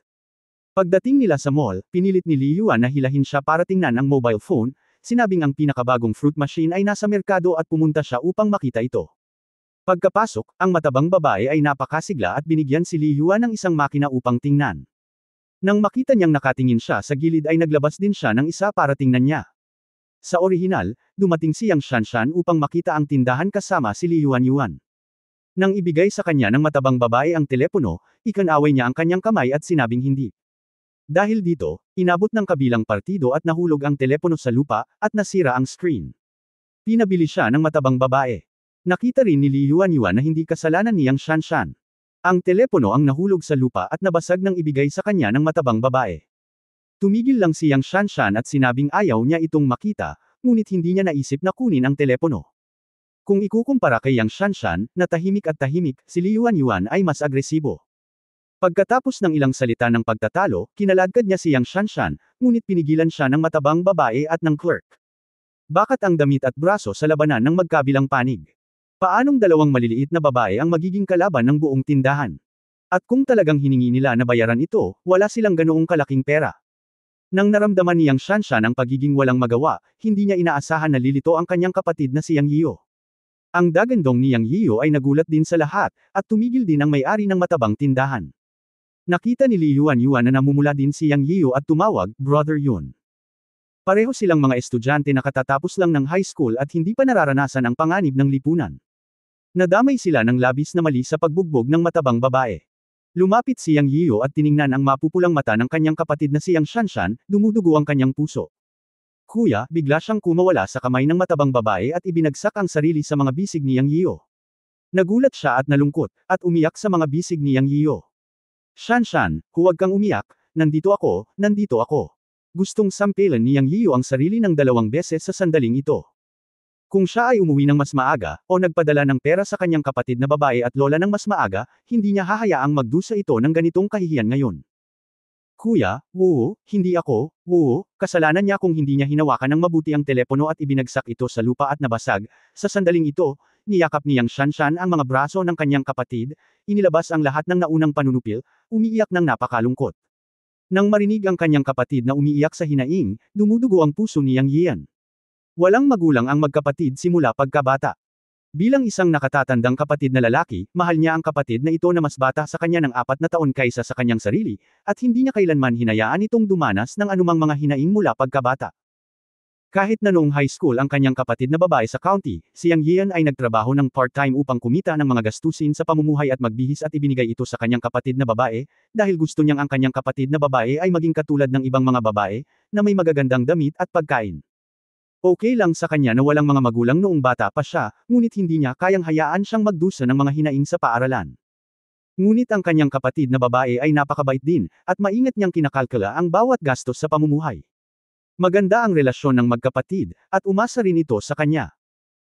Pagdating nila sa mall, pinilit ni Li Yuan na hilahin siya para tingnan ang mobile phone, sinabing ang pinakabagong fruit machine ay nasa merkado at pumunta siya upang makita ito. Pagkapasok, ang matabang babae ay napakasigla at binigyan si Li Yuan ng isang makina upang tingnan. Nang makita niyang nakatingin siya sa gilid ay naglabas din siya ng isa para tingnan niya. Sa orihinal, dumating si Yang Shanshan upang makita ang tindahan kasama si Li Yuan. Nang ibigay sa kanya ng matabang babae ang telepono, ikinaway niya ang kanyang kamay at sinabing hindi. Dahil dito, inabot ng kabilang partido at nahulog ang telepono sa lupa, at nasira ang screen. Pinabili siya ng matabang babae. Nakita rin ni Li Yuan na hindi kasalanan ni Yang Shanshan. Ang telepono ang nahulog sa lupa at nabasag nang ibigay sa kanya ng matabang babae. Tumigil lang si Yang Shanshan at sinabing ayaw niya itong makita, ngunit hindi niya naisip na kunin ang telepono. Kung ikukumpara kay Yang Shanshan, na tahimik at tahimik, si Li Yuan ay mas agresibo. Pagkatapos ng ilang salita ng pagtatalo, kinaladkad niya si Yang Shanshan, ngunit pinigilan siya ng matabang babae at ng clerk. Bakat ang damit at braso sa labanan ng magkabilang panig. Paanong dalawang maliliit na babae ang magiging kalaban ng buong tindahan? At kung talagang hiningi nila na bayaran ito, wala silang ganoong kalaking pera. Nang naramdaman ni Yang Shanshan ang pagiging walang magawa, hindi niya inaasahan na lilito ang kanyang kapatid na si Yang Yiyu. Ang dagandong ni Yang Yiyu ay nagulat din sa lahat, at tumigil din ang may-ari ng matabang tindahan. Nakita ni Li Yuan na namumula din si Yang Yiyu at tumawag, "Brother Yun." Pareho silang mga estudyante na katatapos lang ng high school at hindi pa nararanasan ang panganib ng lipunan. Nadamay sila ng labis na mali sa pagbugbog ng matabang babae. Lumapit si Yang Yiyu at tiningnan ang mapupulang mata ng kanyang kapatid na si Yang Shanshan, dumudugo ang kanyang puso. "Kuya," bigla siyang kumawala sa kamay ng matabang babae at ibinagsak ang sarili sa mga bisig ni Yang Yiyu. Nagulat siya at nalungkot, at umiyak sa mga bisig ni Yang Yiyu. "Shanshan, huwag kang umiyak, nandito ako, nandito ako." Gustong sampilan ni Yang Yiyu ang sarili ng 2 beses sa sandaling ito. Kung siya ay umuwi ng mas maaga, o nagpadala ng pera sa kanyang kapatid na babae at lola ng mas maaga, hindi niya hahayaang magdusa ito ng ganitong kahihiyan ngayon. "Kuya, hindi ako, kasalanan niya kung hindi niya hinawakan ng mabuti ang telepono at ibinagsak ito sa lupa at nabasag." Sa sandaling ito, niyakap ni Yang Shanshan ang mga braso ng kanyang kapatid, inilabas ang lahat ng naunang panunupil, umiiyak ng napakalungkot. Nang marinig ang kanyang kapatid na umiiyak sa hinaing, dumudugo ang puso ni Yang Yian. Walang magulang ang magkapatid simula pagkabata. Bilang isang nakatatandang kapatid na lalaki, mahal niya ang kapatid na ito na mas bata sa kanya ng 4 na taon kaysa sa kanyang sarili, at hindi niya kailanman hinayaan itong dumanas ng anumang mga hinaing mula pagkabata. Kahit na noong high school ang kanyang kapatid na babae sa county, si Yang Yian ay nagtrabaho ng part-time upang kumita ng mga gastusin sa pamumuhay at magbihis at ibinigay ito sa kanyang kapatid na babae, dahil gusto niyang ang kanyang kapatid na babae ay maging katulad ng ibang mga babae, na may magagandang damit at pagkain. Okay lang sa kanya na walang mga magulang noong bata pa siya, ngunit hindi niya kayang hayaan siyang magdusa ng mga hinaing sa paaralan. Ngunit ang kanyang kapatid na babae ay napakabait din, at maingat niyang kinakalkula ang bawat gastos sa pamumuhay. Maganda ang relasyon ng magkapatid, at umasa rin ito sa kanya.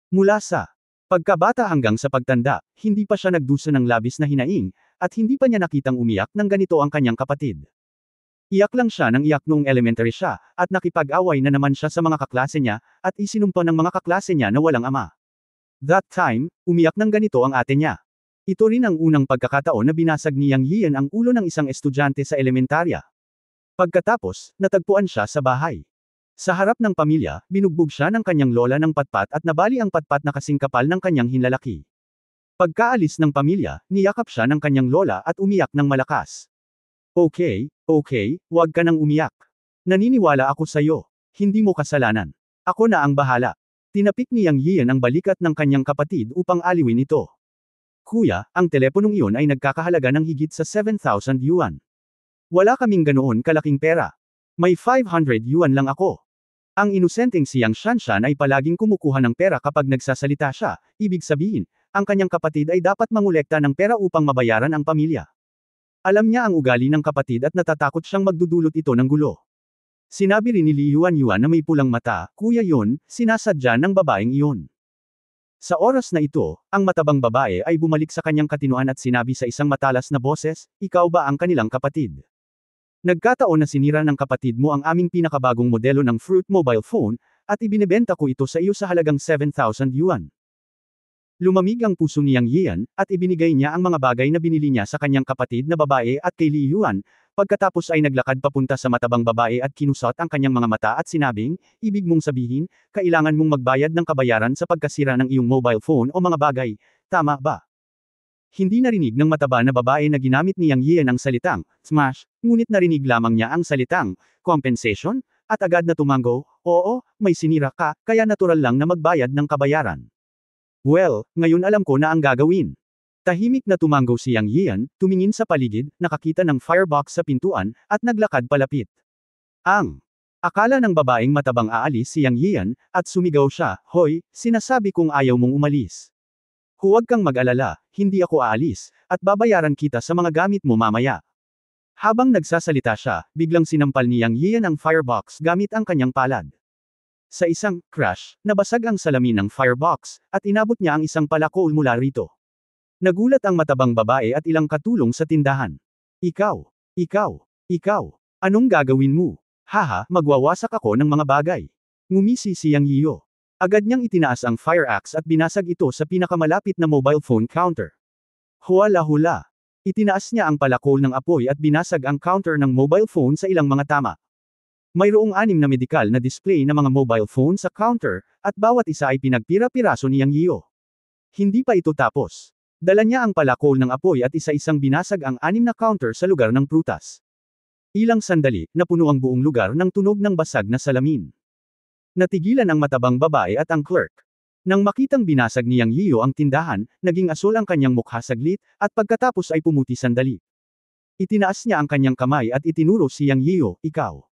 Mula sa pagkabata hanggang sa pagtanda, hindi pa siya nagdusa ng labis na hinaing, at hindi pa niya nakitang umiyak ng ganito ang kanyang kapatid. Iyak lang siya nang iyak noong elementary siya, at nakipag-away na naman siya sa mga kaklase niya, at isinumpa ng mga kaklase niya na walang ama. That time, umiyak ng ganito ang ate niya. Ito rin ang unang pagkakataon na binasag ni Yang Yian ang ulo ng isang estudyante sa elementarya. Pagkatapos, natagpuan siya sa bahay. Sa harap ng pamilya, binugbog siya ng kanyang lola ng patpat at nabali ang patpat na kasing kapal ng kanyang hinlalaki. Pagkaalis ng pamilya, niyakap siya ng kanyang lola at umiyak ng malakas. Okay, wag ka nang umiyak. Naniniwala ako sa'yo. Hindi mo kasalanan. Ako na ang bahala. Tinapik ni Yang Yian ang balikat ng kanyang kapatid upang aliwin ito. Kuya, ang teleponong iyon ay nagkakahalaga ng higit sa 7,000 yuan. Wala kaming ganoon kalaking pera. May 500 yuan lang ako. Ang inosenteng siyang Shanshan ay palaging kumukuha ng pera kapag nagsasalita siya, ibig sabihin, ang kanyang kapatid ay dapat mangolekta ng pera upang mabayaran ang pamilya. Alam niya ang ugali ng kapatid at natatakot siyang magdudulot ito ng gulo. Sinabi rin ni Li Yuanyuan na may pulang mata, kuya yon, sinasadya ng babaeng iyon. Sa oras na ito, ang matabang babae ay bumalik sa kanyang katinuan at sinabi sa isang matalas na boses, ikaw ba ang kanilang kapatid? Nagkataon na sinira ng kapatid mo ang aming pinakabagong modelo ng Fruit mobile phone, at ibinebenta ko ito sa iyo sa halagang 7,000 yuan. Lumamig ang puso ni Yang Yian, at ibinigay niya ang mga bagay na binili niya sa kanyang kapatid na babae at kay Li Yuan, pagkatapos ay naglakad papunta sa matabang babae at kinusot ang kanyang mga mata at sinabing, ibig mong sabihin, kailangan mong magbayad ng kabayaran sa pagkasira ng iyong mobile phone o mga bagay, tama ba? Hindi narinig ng mataba na babae na ginamit ni Yang Yian ang salitang, smash, ngunit narinig lamang niya ang salitang, compensation, at agad na tumango, oo, may sinira ka, kaya natural lang na magbayad ng kabayaran. Well, ngayon alam ko na ang gagawin. Tahimik na tumango si Yang Yian, tumingin sa paligid, nakakita ng firebox sa pintuan, at naglakad palapit. Akala ng babaeng matabang aalis si Yang Yian, at sumigaw siya, hoy, sinasabi kong ayaw mong umalis. Huwag kang mag-alala, hindi ako aalis, at babayaran kita sa mga gamit mo mamaya. Habang nagsasalita siya, biglang sinampal ni Yang Yian ang firebox gamit ang kanyang palad. Sa isang crash, nabasag ang salamin ng firebox, at inabot niya ang isang palakol mula rito. Nagulat ang matabang babae at ilang katulong sa tindahan. Ikaw, anong gagawin mo? Haha, magwawasak ako ng mga bagay. Ngumisi si Yang Yiyo. Agad niyang itinaas ang fire axe at binasag ito sa pinakamalapit na mobile phone counter. Hula-hula. Itinaas niya ang palakol ng apoy at binasag ang counter ng mobile phone sa ilang mga tama. Mayroong 6 na medikal na display na mga mobile phone sa counter, at bawat isa ay pinagpira-piraso ni Yang Yiyo. Hindi pa ito tapos. Dala niya ang palakol ng apoy at isa-isang binasag ang 6 na counter sa lugar ng prutas. Ilang sandali, napuno ang buong lugar ng tunog ng basag na salamin. Natigilan ang matabang babae at ang clerk. Nang makitang binasag ni Yang Yiyo ang tindahan, naging asul ang kanyang mukha saglit, at pagkatapos ay pumuti sandali. Itinaas niya ang kanyang kamay at itinuro si Yang Yiyo, ikaw.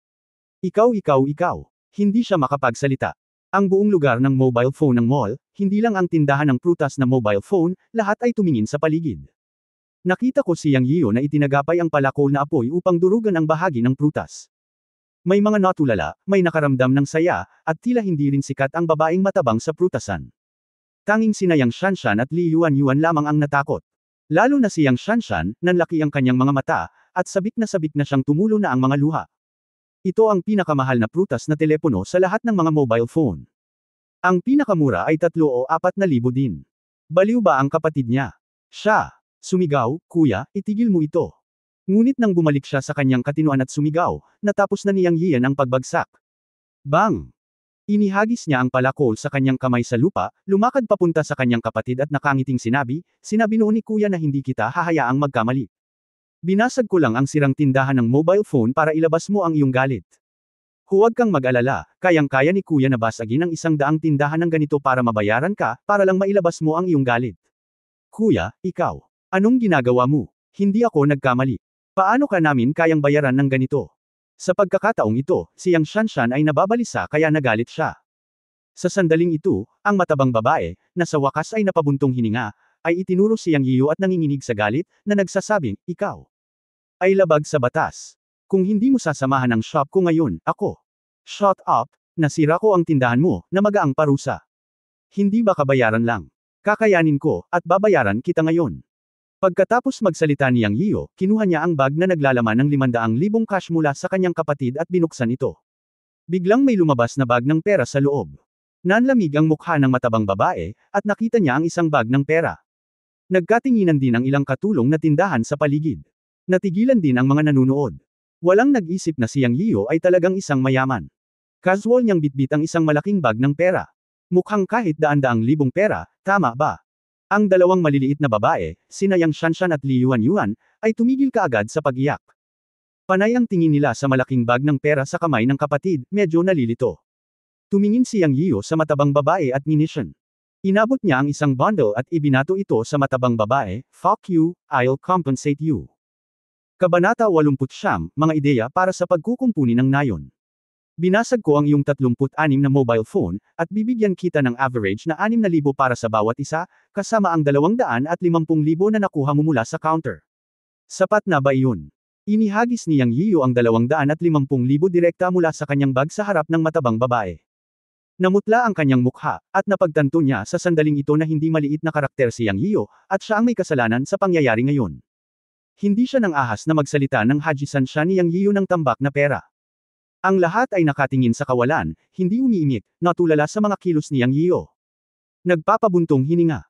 Hindi siya makapagsalita. Ang buong lugar ng mobile phone ng mall, hindi lang ang tindahan ng prutas na mobile phone, lahat ay tumingin sa paligid. Nakita ko si Yang Yiyo na itinagapay ang palakol na apoy upang durugan ang bahagi ng prutas. May mga natulala, may nakaramdam ng saya, at tila hindi rin sikat ang babaeng matabang sa prutasan. Tanging sina Yang Shanshan at Li Yuanyuan lamang ang natakot. Lalo na si Yang Shanshan, nanlaki ang kanyang mga mata, at sabik na siyang tumulo na ang mga luha. Ito ang pinakamahal na prutas na telepono sa lahat ng mga mobile phone. Ang pinakamura ay 3 o 4 na libo din. Baliw ba ang kapatid niya? Siya. Sumigaw, kuya, itigil mo ito. Ngunit nang bumalik siya sa kanyang katinuan at sumigaw, natapos na ni Yang Yian ang pagbagsak. Bang! Inihagis niya ang palakol sa kanyang kamay sa lupa, lumakad papunta sa kanyang kapatid at nakangiting sinabi noon ni kuya na hindi kita hahayaang magkamali. Binasag ko lang ang sirang tindahan ng mobile phone para ilabas mo ang iyong galit. Huwag kang mag-alala, kayang-kaya ni kuya na basagin ang 100 tindahan ng ganito para mabayaran ka, para lang mailabas mo ang iyong galit. Kuya, ikaw. Anong ginagawa mo? Hindi ako nagkamali. Paano ka namin kayang bayaran ng ganito? Sa pagkakataong ito, si Yang Shanshan ay nababalisa kaya nagalit siya. Sa sandaling ito, ang matabang babae, na sa wakas ay napabuntong hininga, ay itinuro si Yang Yiyo at nanginginig sa galit, na nagsasabing, ikaw ay labag sa batas. Kung hindi mo sasamahan ang shop ko ngayon, ako. Shut up, nasira ko ang tindahan mo, na magaang parusa. Hindi ba kabayaran lang? Kakayanin ko, at babayaran kita ngayon. Pagkatapos magsalita ni Yang Yiyo, kinuha niya ang bag na naglalaman ng 500,000 cash mula sa kanyang kapatid at binuksan ito. Biglang may lumabas na bag ng pera sa loob. Nanlamig ang mukha ng matabang babae, at nakita niya ang isang bag ng pera. Nagkatinginan din ang ilang katulong na tindahan sa paligid. Natigilan din ang mga nanunood. Walang nag-isip na si Yang Yiyo ay talagang isang mayaman. Casual niyang bitbit ang isang malaking bag ng pera. Mukhang kahit daan-daang libong pera, tama ba? Ang dalawang maliliit na babae, sina Yang Shanshan at Li Yuanyuan, ay tumigil kaagad sa pag-iyak. Panay ang tingin nila sa malaking bag ng pera sa kamay ng kapatid, medyo nalilito. Tumingin si Yang Yiyo sa matabang babae at minisyon. Inabot niya ang isang bundle at ibinato ito sa matabang babae, fuck you, I'll compensate you. Kabanata 89, mga ideya para sa pagkukumpuni ng nayon. Binasag ko ang iyong 36 na mobile phone, at bibigyan kita ng average na 6,000 para sa bawat isa, kasama ang 250,000 na nakuha mo mula sa counter. Sapat na ba iyon? Inihagis ni Yang Yiyo ang 250,000 direkta mula sa kanyang bag sa harap ng matabang babae. Namutla ang kanyang mukha, at napagtanto niya sa sandaling ito na hindi maliit na karakter si Yang Yiyo, at siya ang may kasalanan sa pangyayari ngayon. Hindi siya nang ahas na magsalita ng hajisan siya ni Yang Yiyo ng tambak na pera. Ang lahat ay nakatingin sa kawalan, hindi umiimik, natulala sa mga kilos ni Yang Yiyo. Nagpapabuntong hininga.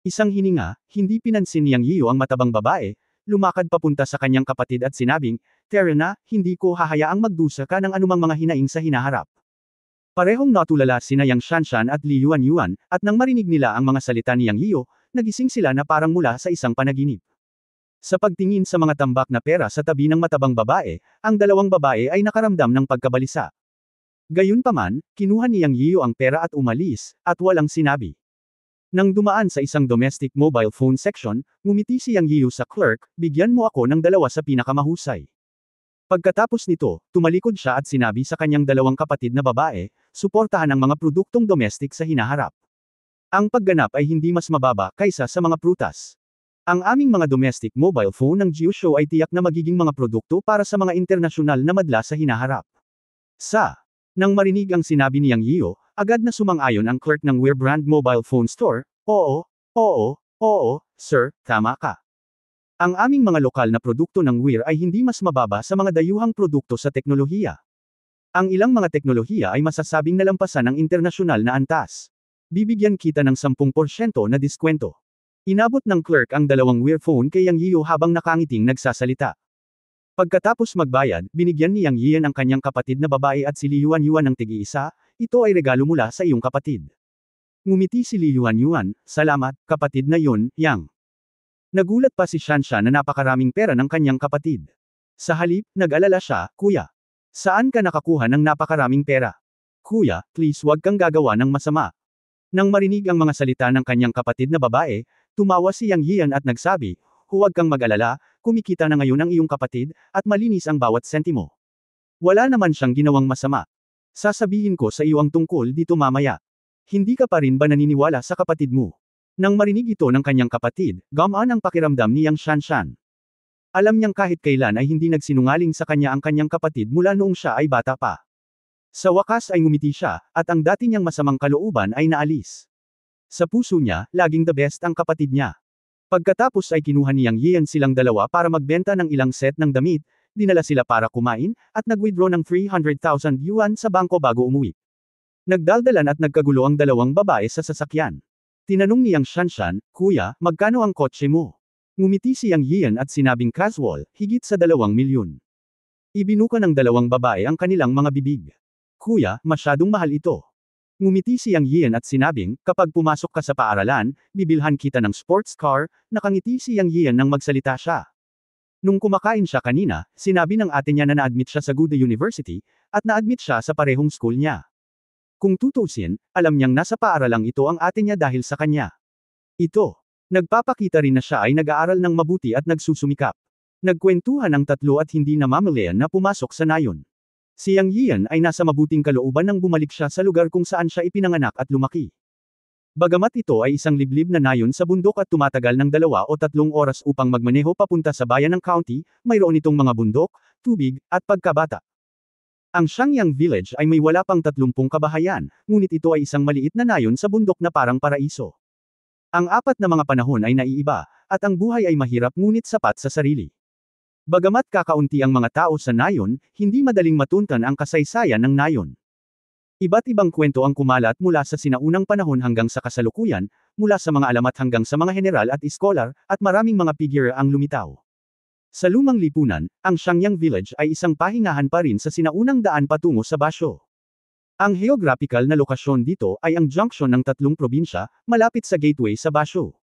Isang hininga, hindi pinansin ni Yang Yiyo ang matabang babae, lumakad papunta sa kanyang kapatid at sinabing, "Tara na, hindi ko hahayaang magdusa ka ng anumang mga hinaing sa hinaharap." Parehong natulala sina Yang Shanshan at Li Yuanyuan, at nang marinig nila ang mga salita ni Yang Yiyo, nagising sila na parang mula sa isang panaginip. Sa pagtingin sa mga tambak na pera sa tabi ng matabang babae, ang dalawang babae ay nakaramdam ng pagkabalisa. Gayunpaman, kinuha ni Yang Yiyo ang pera at umalis, at walang sinabi. Nang dumaan sa isang domestic mobile phone section, ngumiti si Yang Yiyo sa clerk, "Bigyan mo ako ng 2 sa pinakamahusay." Pagkatapos nito, tumalikod siya at sinabi sa kanyang dalawang kapatid na babae, "Suportahan ang mga produktong domestic sa hinaharap. Ang pagganap ay hindi mas mababa kaysa sa mga prutas. Ang aming mga domestic mobile phone ng Jioshow ay tiyak na magiging mga produkto para sa mga internasyonal na madla sa hinaharap." Nang marinig ang sinabi ni Yang Yiyo, agad na sumang-ayon ang clerk ng Wear Brand Mobile Phone Store, Oo, sir, tama ka. Ang aming mga lokal na produkto ng Wear ay hindi mas mababa sa mga dayuhang produkto sa teknolohiya. Ang ilang mga teknolohiya ay masasabing nalampasan ng internasyonal na antas. Bibigyan kita ng 10% na diskwento." Inabot ng clerk ang dalawang Wear phone kay Yang Yiyo habang nakangiting nagsasalita. Pagkatapos magbayad, binigyan ni Yang Yiyan ang kanyang kapatid na babae at si Li Yuanyuan ng tig-iisa, "Ito ay regalo mula sa iyong kapatid." Ngumiti si Li Yuanyuan, "Salamat, kapatid na yun, Yang." Nagulat pa si Shanshan na napakaraming pera ng kanyang kapatid. Sa halip, nag-alala siya, "Kuya, saan ka nakakuha ng napakaraming pera? Kuya, please wag kang gagawa ng masama." Nang marinig ang mga salita ng kanyang kapatid na babae, tumawa si Yang Yiyan at nagsabi, "Huwag kang mag-alala, kumikita na ngayon ang iyong kapatid, at malinis ang bawat sentimo. Wala naman siyang ginawang masama. Sasabihin ko sa iyo ang tungkol dito mamaya. Hindi ka pa rin ba naniniwala sa kapatid mo?" Nang marinig ito ng kanyang kapatid, gumaan ang pakiramdam ni Yang Shanshan. Alam niyang kahit kailan ay hindi nagsinungaling sa kanya ang kanyang kapatid mula noong siya ay bata pa. Sa wakas ay ngumiti siya, at ang dati niyang masamang kalooban ay naalis. Sa puso niya, laging the best ang kapatid niya. Pagkatapos ay kinuha ni Yang Yiyan silang dalawa para magbenta ng ilang set ng damit, dinala sila para kumain, at nag-withdraw ng 300,000 yuan sa bangko bago umuwi. Nagdaldalan at nagkagulo ang dalawang babae sa sasakyan. Tinanong ni Yang Shanshan, "Kuya, magkano ang kotse mo?" Ngumiti si Yang Yiyan at sinabing casual, "Higit sa 2 milyon. Ibinuka ng dalawang babae ang kanilang mga bibig. "Kuya, masyadong mahal ito." Ngumiti si Yang Yiyan at sinabing, "Kapag pumasok ka sa paaralan, bibilhan kita ng sports car." Nakangiti si Yang Yiyan nang magsalita siya. Nung kumakain siya kanina, sinabi ng ate niya na na-admit siya sa Goode University, at na-admit siya sa parehong school niya. Kung tutuusin, alam niyang nasa paaralang ito ang ate niya dahil sa kanya. Nagpapakita rin na siya ay nag-aaral ng mabuti at nagsusumikap. Nagkwentuhan ang tatlo at hindi namamalayan na pumasok sa nayon. Si Yang Yiyan ay nasa mabuting kalooban nang bumalik siya sa lugar kung saan siya ipinanganak at lumaki. Bagamat ito ay isang liblib na nayon sa bundok at tumatagal ng 2 o 3 oras upang magmaneho papunta sa bayan ng county, mayroon itong mga bundok, tubig, at pagkabata. Ang Xiangyang Village ay may wala pang 30 kabahayan, ngunit ito ay isang maliit na nayon sa bundok na parang paraiso. Ang apat na mga panahon ay naiiba, at ang buhay ay mahirap ngunit sapat sa sarili. Bagamat kakaunti ang mga tao sa nayon, hindi madaling matuntan ang kasaysayan ng nayon. Iba't ibang kwento ang kumalat mula sa sinaunang panahon hanggang sa kasalukuyan, mula sa mga alamat hanggang sa mga general at iskolar, at maraming mga figure ang lumitaw. Sa lumang lipunan, ang Xiangyang Village ay isang pahingahan pa rin sa sinaunang daan patungo sa Basyo. Ang geographical na lokasyon dito ay ang junction ng 3 probinsya, malapit sa gateway sa Basyo.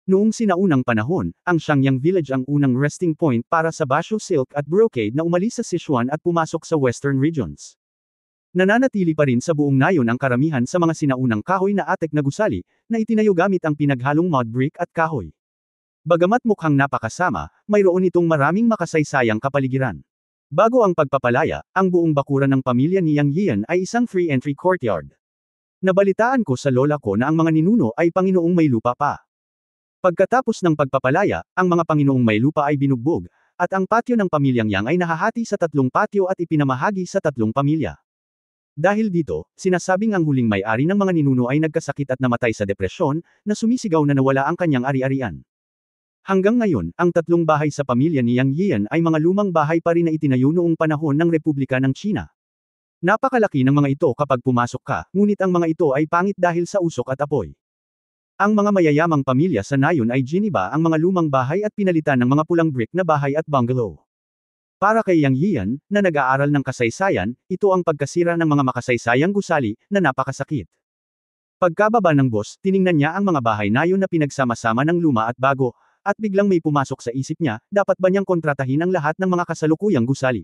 Noong sinaunang panahon, ang Xiangyang Village ang unang resting point para sa Basyo silk at brocade na umalis sa Sichuan at pumasok sa western regions. Nananatili pa rin sa buong nayon ang karamihan sa mga sinaunang kahoy na atek na gusali, na itinayo gamit ang pinaghalong mud brick at kahoy. Bagamat mukhang napakasama, mayroon itong maraming makasaysayang kapaligiran. Bago ang pagpapalaya, ang buong bakuran ng pamilya ni Yang Yian ay isang free entry courtyard. Nabalitaan ko sa lola ko na ang mga ninuno ay Panginoong may lupa pa. Pagkatapos ng pagpapalaya, ang mga Panginoong may lupa ay binugbog, at ang patio ng pamilyang Yang ay nahahati sa 3 patio at ipinamahagi sa 3 pamilya. Dahil dito, sinasabing ang huling may-ari ng mga ninuno ay nagkasakit at namatay sa depresyon, na sumisigaw na nawala ang kanyang ari-arian. Hanggang ngayon, ang 3 bahay sa pamilya ni Yang Yian ay mga lumang bahay pa rin na itinayo noong panahon ng Republika ng China. Napakalaki ng mga ito kapag pumasok ka, ngunit ang mga ito ay pangit dahil sa usok at apoy. Ang mga mayayamang pamilya sa nayon ay giniba ang mga lumang bahay at pinalitan ng mga pulang brick na bahay at bungalow. Para kay Yang Yian, na nag-aaral ng kasaysayan, ito ang pagkasira ng mga makasaysayang gusali, na napakasakit. Pagkababa ng bus, tiningnan niya ang mga bahay nayon na pinagsama-sama ng luma at bago, at biglang may pumasok sa isip niya, dapat ba niyang kontratahin ang lahat ng mga kasalukuyang gusali?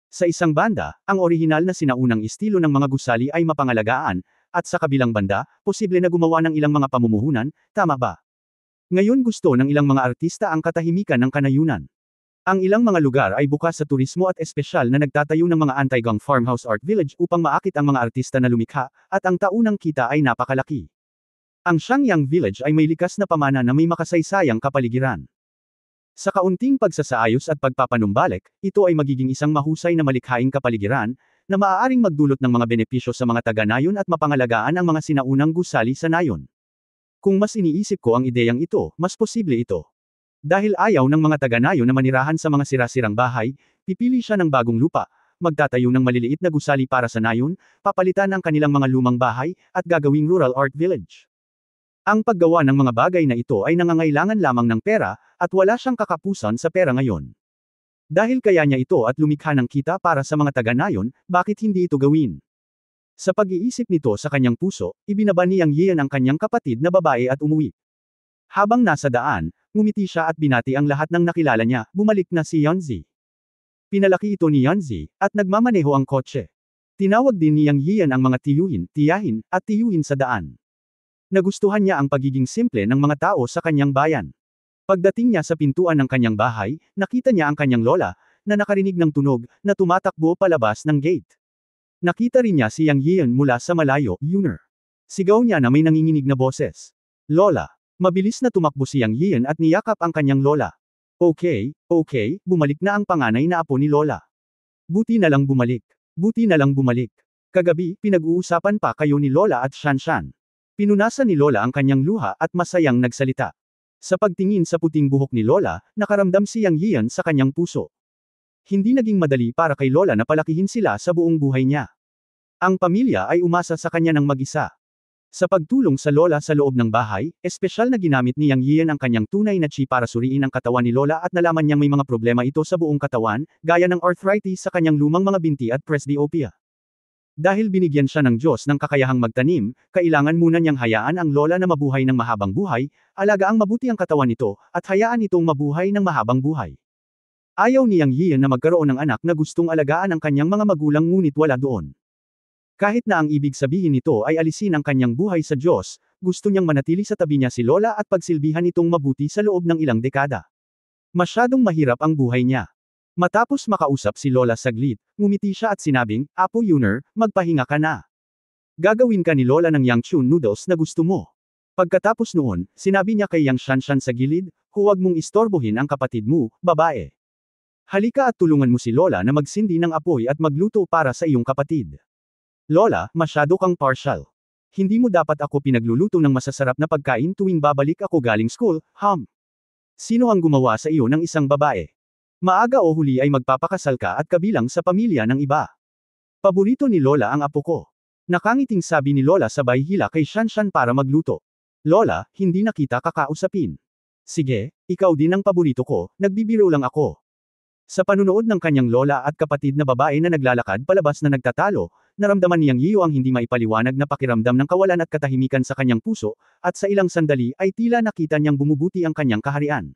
Sa isang banda, ang orihinal na sinaunang estilo ng mga gusali ay mapangalagaan, at sa kabilang banda, posible na gumawa ng ilang mga pamumuhunan, tama ba? Ngayon gusto ng ilang mga artista ang katahimikan ng kanayunan. Ang ilang mga lugar ay bukas sa turismo at espesyal na nagtatayo ng mga anti-gang farmhouse art village upang maakit ang mga artista na lumikha, at ang taunang kita ay napakalaki. Ang Xiangyang Village ay may likas na pamana na may makasaysayang kapaligiran. Sa kaunting pagsasaayos at pagpapanumbalik, ito ay magiging isang mahusay na malikhaing kapaligiran, na maaaring magdulot ng mga benepisyo sa mga taga-nayon at mapangalagaan ang mga sinaunang gusali sa nayon. Kung mas iniisip ko ang ideyang ito, mas posible ito. Dahil ayaw ng mga taga-nayon na manirahan sa mga sira-sirang bahay, pipili siya ng bagong lupa, magtatayo ng maliliit na gusali para sa nayon, papalitan ang kanilang mga lumang bahay, at gagawing rural art village. Ang paggawa ng mga bagay na ito ay nangangailangan lamang ng pera, at wala siyang kakapusan sa pera ngayon. Dahil kaya niya ito at lumikha ng kita para sa mga taga-nayon, bakit hindi ito gawin? Sa pag-iisip nito sa kanyang puso, ibinaba ni Yang Yian ang kanyang kapatid na babae at umuwi. Habang nasa daan, ngumiti siya at binati ang lahat ng nakilala niya, bumalik na si Yanzi. Pinalaki ito ni Yanzi, at nagmamaneho ang kotse. Tinawag din ni Yang Yian ang mga tiyahin, at tiyuhin sa daan. Nagustuhan niya ang pagiging simple ng mga tao sa kanyang bayan. Pagdating niya sa pintuan ng kanyang bahay, nakita niya ang kanyang lola, na nakarinig ng tunog, na tumatakbo palabas ng gate. Nakita rin niya si Yang Yian mula sa malayo, Yuner. Sigaw niya na may nanginginig na boses. Lola. Mabilis na tumakbo si Yang Yian at niyakap ang kanyang lola. Okay, bumalik na ang panganay na apo ni lola. Buti na lang bumalik. Kagabi, pinag-uusapan pa kayo ni lola at Shanshan. Pinunasan ni lola ang kanyang luha at masayang nagsalita. Sa pagtingin sa puting buhok ni lola, nakaramdam si Yang Yian sa kanyang puso. Hindi naging madali para kay lola na palakihin sila sa buong buhay niya. Ang pamilya ay umasa sa kanya ng mag-isa. Sa pagtulong sa lola sa loob ng bahay, espesyal na ginamit ni Yang Yian ang kanyang tunay na chi para suriin ang katawan ni lola at nalaman niyang may mga problema ito sa buong katawan, gaya ng arthritis sa kanyang lumang mga binti at presbyopia. Dahil binigyan siya ng Diyos ng kakayahang magtanim, kailangan muna niyang hayaan ang lola na mabuhay ng mahabang buhay, alagaang mabuti ang katawan nito, at hayaan itong mabuhay ng mahabang buhay. Ayaw ni Yang Yian na magkaroon ng anak na gustong alagaan ang kanyang mga magulang ngunit wala doon. Kahit na ang ibig sabihin nito ay alisin ang kanyang buhay sa Diyos, gusto niyang manatili sa tabi niya si lola at pagsilbihan itong mabuti sa loob ng ilang dekada. Masyadong mahirap ang buhay niya. Matapos makausap si lola saglit, ngumiti siya at sinabing, Apo Yuner, magpahinga ka na. Gagawin ka ni Lola ng Yangchun noodles na gusto mo. Pagkatapos noon, sinabi niya kay Yang Shanshan sa gilid, huwag mong istorbohin ang kapatid mo, babae. Halika at tulungan mo si Lola na magsindi ng apoy at magluto para sa iyong kapatid. Lola, masyado kang partial. Hindi mo dapat ako pinagluluto ng masasarap na pagkain tuwing babalik ako galing school, Sino ang gumawa sa iyo ng isang babae? Maaga o huli ay magpapakasal ka at kabilang sa pamilya ng iba. Paborito ni Lola ang apo ko. Nakangiting sabi ni Lola sabay hila kay Shanshan para magluto. Lola, hindi na kita kakausapin. Sige, ikaw din ang paborito ko, nagbibiro lang ako. Sa panunood ng kanyang lola at kapatid na babae na naglalakad palabas na nagtatalo, naramdaman niyang Yiyo ang hindi maipaliwanag na pakiramdam ng kawalan at katahimikan sa kanyang puso, at sa ilang sandali ay tila nakita niyang bumubuti ang kanyang kaharian.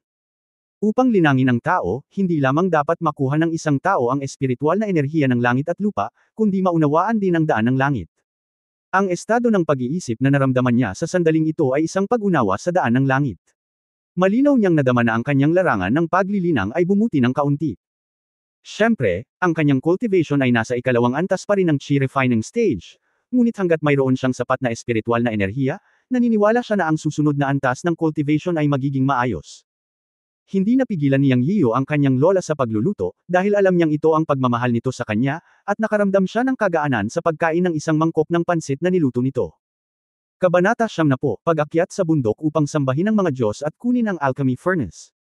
Upang linangin ang tao, hindi lamang dapat makuha ng isang tao ang espiritual na enerhiya ng langit at lupa, kundi maunawaan din ang daan ng langit. Ang estado ng pag-iisip na naramdaman niya sa sandaling ito ay isang pag-unawa sa daan ng langit. Malinaw niyang nadama na ang kanyang larangan ng paglilinang ay bumuti ng kaunti. Siyempre, ang kanyang cultivation ay nasa ikalawang antas pa rin ng chi refining stage, ngunit hanggat mayroon siyang sapat na espiritual na enerhiya, naniniwala siya na ang susunod na antas ng cultivation ay magiging maayos. Hindi napigilan niyang Yiyo ang kanyang lola sa pagluluto, dahil alam niyang ito ang pagmamahal nito sa kanya, at nakaramdam siya ng kagaanan sa pagkain ng isang mangkok ng pansit na niluto nito. Kabanata 10, pag-akyat sa bundok upang sambahin ang mga Diyos at kunin ang alchemy furnace.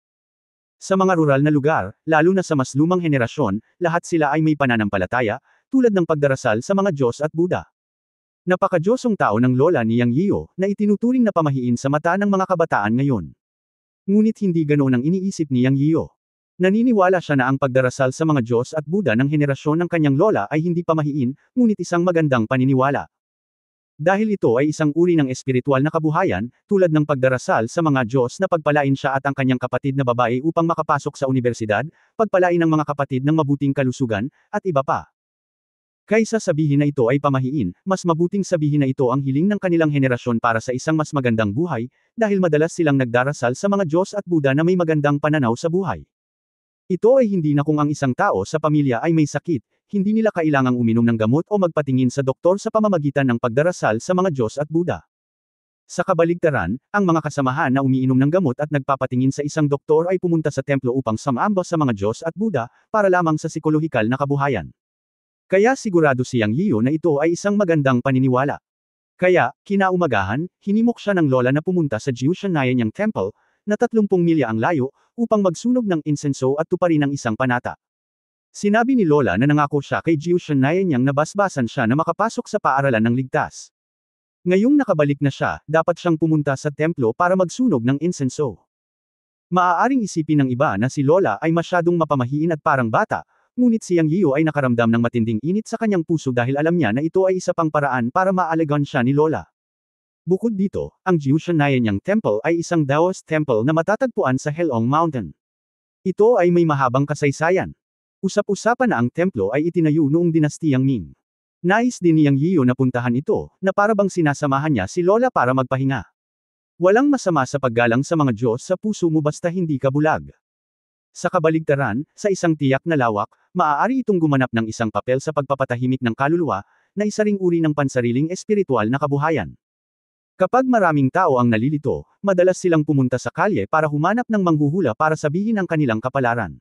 Sa mga rural na lugar, lalo na sa mas lumang henerasyon, lahat sila ay may pananampalataya, tulad ng pagdarasal sa mga Diyos at Buddha. Napakadyosong tao ng lola ni Yang Yiyo, na itinuturing na pamahiin sa mata ng mga kabataan ngayon. Ngunit hindi ganoon ang iniisip ni Yang Yiyo. Naniniwala siya na ang pagdarasal sa mga Diyos at Buddha ng henerasyon ng kanyang lola ay hindi pamahiin, ngunit isang magandang paniniwala. Dahil ito ay isang uri ng espiritual na kabuhayan, tulad ng pagdarasal sa mga Diyos na pagpalain siya at ang kanyang kapatid na babae upang makapasok sa unibersidad, pagpalain ang mga kapatid ng mabuting kalusugan, at iba pa. Kaysa sabihin na ito ay pamahiin, mas mabuting sabihin na ito ang hiling ng kanilang henerasyon para sa isang mas magandang buhay, dahil madalas silang nagdarasal sa mga Diyos at Buddha na may magandang pananaw sa buhay. Ito ay hindi na kung ang isang tao sa pamilya ay may sakit, hindi nila kailangang uminom ng gamot o magpatingin sa doktor sa pamamagitan ng pagdarasal sa mga Diyos at Buddha. Sa kabaligtaran, ang mga kasamahan na umiinom ng gamot at nagpapatingin sa isang doktor ay pumunta sa templo upang sumamba sa mga Diyos at Buddha, para lamang sa psikolohikal na kabuhayan. Kaya sigurado si Yang Yiyo na ito ay isang magandang paniniwala. Kaya, kinaumagahan, hinimok siya ng lola na pumunta sa Jiushanyang Temple, na 30 milya ang layo, upang magsunog ng insenso at tuparin ang isang panata. Sinabi ni Lola na nangako siya kay Jiushanyang na basbasan siya na makapasok sa paaralan ng ligtas. Ngayong nakabalik na siya, dapat siyang pumunta sa templo para magsunog ng insenso. Maaaring isipin ng iba na si Lola ay masyadong mapamahiin at parang bata, ngunit si Yang Yiyo ay nakaramdam ng matinding init sa kanyang puso dahil alam niya na ito ay isa pang paraan para maalagaan siya ni Lola. Bukod dito, ang Jiushanyang Temple ay isang Taoist temple na matatagpuan sa Helong Mountain. Ito ay may mahabang kasaysayan. Usap-usapan na ang templo ay itinayo noong dinastiyang Ming. Nais din ni Yang Yiyo na puntahan ito, na parabang sinasamahan niya si Lola para magpahinga. Walang masama sa paggalang sa mga Diyos sa puso mo basta hindi ka bulag. Sa kabaligtaran, sa isang tiyak na lawak, maaari itong gumanap ng isang papel sa pagpapatahimik ng kaluluwa, na isa ring uri ng pansariling espiritual na kabuhayan. Kapag maraming tao ang nalilito, madalas silang pumunta sa kalye para humanap ng manghuhula para sabihin ang kanilang kapalaran.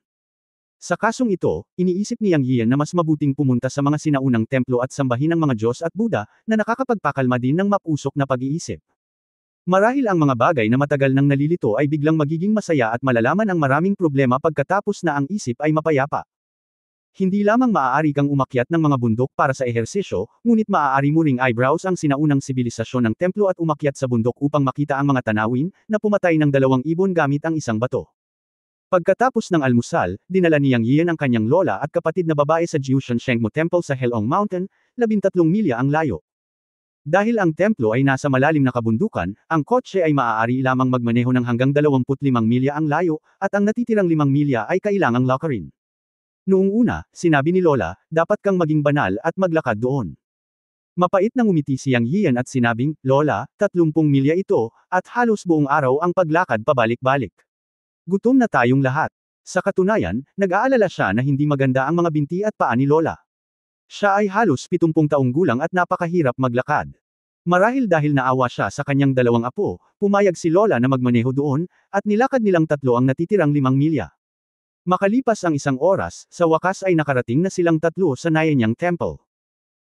Sa kasong ito, iniisip ni Yang Yiyan na mas mabuting pumunta sa mga sinaunang templo at sambahin ang mga Diyos at Buddha, na nakakapagpakalma din ng mapusok na pag-iisip. Marahil ang mga bagay na matagal nang nalilito ay biglang magiging masaya at malalaman ang maraming problema pagkatapos na ang isip ay mapayapa. Hindi lamang maaari kang umakyat ng mga bundok para sa ehersisyo, ngunit maaari mo ring eyebrows ang sinaunang sibilisasyon ng templo at umakyat sa bundok upang makita ang mga tanawin, na pumatay ng 2 ibon gamit ang isang bato. Pagkatapos ng almusal, dinala ni Yang Yiyan ang kanyang lola at kapatid na babae sa Jiushanyang Temple sa Helong Mountain, 13 milya ang layo. Dahil ang templo ay nasa malalim na kabundukan, ang kotse ay maaari lamang magmaneho ng hanggang 25 milya ang layo, at ang natitirang 5 milya ay kailangang lakarin. Noong una, sinabi ni Lola, dapat kang maging banal at maglakad doon. Mapait nang umiti si Yang Yiyan at sinabing, Lola, 30 milya ito, at halos buong araw ang paglakad pabalik-balik. Gutom na tayong lahat. Sa katunayan, nag-aalala siya na hindi maganda ang mga binti at paa ni Lola. Siya ay halos 70 taong gulang at napakahirap maglakad. Marahil dahil naawa siya sa kanyang dalawang apo, pumayag si Lola na magmaneho doon, at nilakad nilang tatlo ang natitirang 5 milya. Makalipas ang isang oras, sa wakas ay nakarating na silang tatlo sa Nayanyang Temple.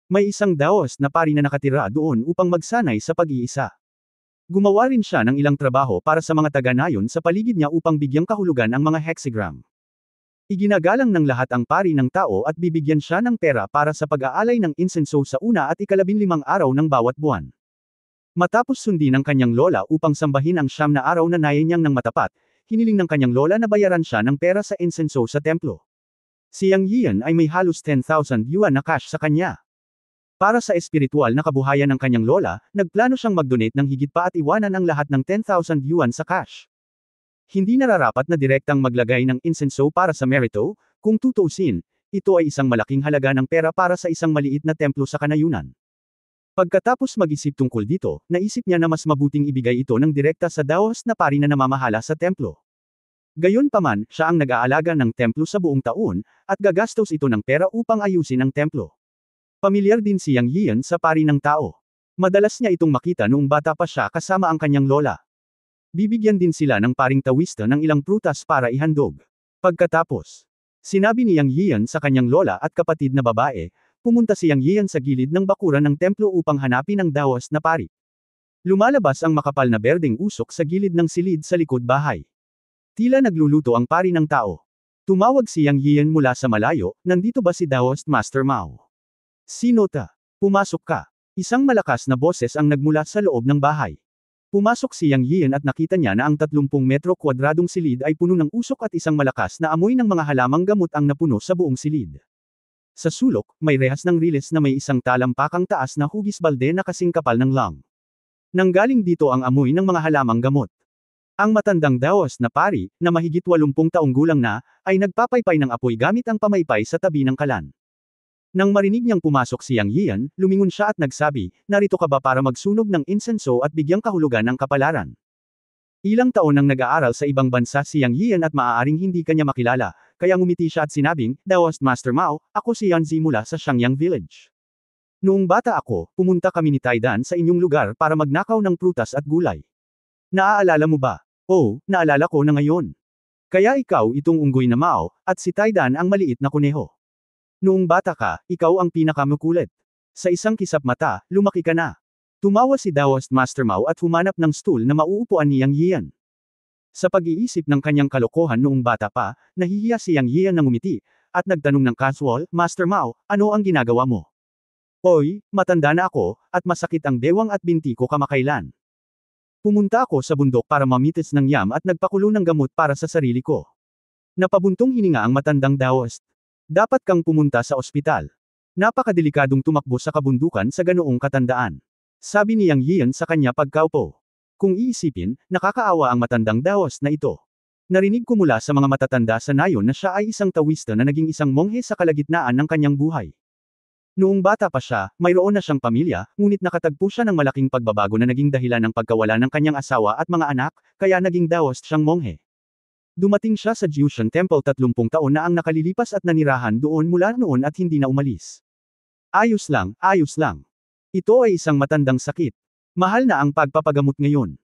May isang Daoist na pari na nakatira doon upang magsanay sa pag-iisa. Gumawa rin siya ng ilang trabaho para sa mga taga-nayon sa paligid niya upang bigyang kahulugan ang mga hexagram. Iginagalang ng lahat ang pari ng tao at bibigyan siya ng pera para sa pag-aalay ng insenso sa una at ika-15 araw ng bawat buwan. Matapos sundin ng kanyang lola upang sambahin ang 9 na araw na Nayanyang ng matapat, hiniling ng kanyang lola na bayaran siya ng pera sa insenso sa templo. Si Yang Yian ay may halos 10,000 yuan na cash sa kanya. Para sa espiritual na kabuhayan ng kanyang lola, nagplano siyang mag-donate ng higit pa at iwanan ang lahat ng 10,000 yuan sa cash. Hindi nararapat na direktang maglagay ng insenso para sa merito, kung tutuusin, ito ay isang malaking halaga ng pera para sa isang maliit na templo sa kanayunan. Pagkatapos mag-isip tungkol dito, naisip niya na mas mabuting ibigay ito ng direkta sa Daoist na pari na namamahala sa templo. Gayunpaman, siya ang nag-aalaga ng templo sa buong taon, at gagastos ito ng pera upang ayusin ang templo. Pamilyar din si Yang Yian sa pari ng tao. Madalas niya itong makita noong bata pa siya kasama ang kanyang lola. Bibigyan din sila ng paring tawista ng ilang prutas para ihandog. Pagkatapos, sinabi ni Yang Yian sa kanyang lola at kapatid na babae, pumunta si Yang Yian sa gilid ng bakuran ng templo upang hanapin ang Daoist na pari. Lumalabas ang makapal na berdeng usok sa gilid ng silid sa likod bahay. Tila nagluluto ang pari ng tao. Tumawag si Yang Yian mula sa malayo, nandito ba si Daoist Master Mao? Sinota. Pumasok ka. Isang malakas na boses ang nagmula sa loob ng bahay. Pumasok si Yang Yian at nakita niya na ang 30 metro kwadradong silid ay puno ng usok at isang malakas na amoy ng mga halamang gamot ang napuno sa buong silid. Sa sulok, may rehas ng riles na may isang talampakang taas na hugis balde na kasing kapal ng lang. Nanggaling dito ang amoy ng mga halamang gamot. Ang matandang Daoist na pari, na mahigit 80 taong gulang na, ay nagpapaypay ng apoy gamit ang pamaypay sa tabi ng kalan. Nang marinig niyang pumasok si Yang Yian, lumingon siya at nagsabi, narito ka ba para magsunog ng insenso at bigyang kahulugan ng kapalaran? Ilang taon nang nag-aaral sa ibang bansa si Yang Yian at maaaring hindi kanya makilala, kaya ngumiti siya at sinabing, Daoist Master Mao, ako si Yanzi mula sa Shangyang Village. Noong bata ako, pumunta kami ni Taidan sa inyong lugar para magnakaw ng prutas at gulay. Naaalala mo ba? Oh, naalala ko na ngayon. Kaya ikaw itong unggoy na Mao, at si Taidan ang maliit na kuneho. Noong bata ka, ikaw ang pinakamukulit. Sa isang kisap mata, lumaki ka na. Tumawa si Daoist Master Mao at humanap ng stool na mauupuan ni Yang Yian. Sa pag-iisip ng kanyang kalokohan noong bata pa, nahihiya si Yang Yian ng ngumiti, at nagtanong ng casual, Master Mao, ano ang ginagawa mo? Oy, matanda na ako, at masakit ang bewang at binti ko kamakailan. Pumunta ako sa bundok para mamitis ng yam at nagpakulo ng gamot para sa sarili ko. Napabuntong hininga ang matandang Daoist. Dapat kang pumunta sa ospital. Napakadelikadong tumakbo sa kabundukan sa ganoong katandaan. Sabi ni Yang Yian sa kanya pagkaupo. Kung iisipin, nakakaawa ang matandang Daoist na ito. Narinig ko mula sa mga matatanda sa nayon na siya ay isang tawista na naging isang monghe sa kalagitnaan ng kanyang buhay. Noong bata pa siya, mayroon na siyang pamilya, ngunit nakatagpo siya ng malaking pagbabago na naging dahilan ng pagkawala ng kanyang asawa at mga anak, kaya naging Daoist siyang monghe. Dumating siya sa Jiushan Temple 30 taon na ang nakalilipas at nanirahan doon mula noon at hindi na umalis. Ayos lang, ayos lang. Ito ay isang matandang sakit. Mahal na ang pagpapagamot ngayon.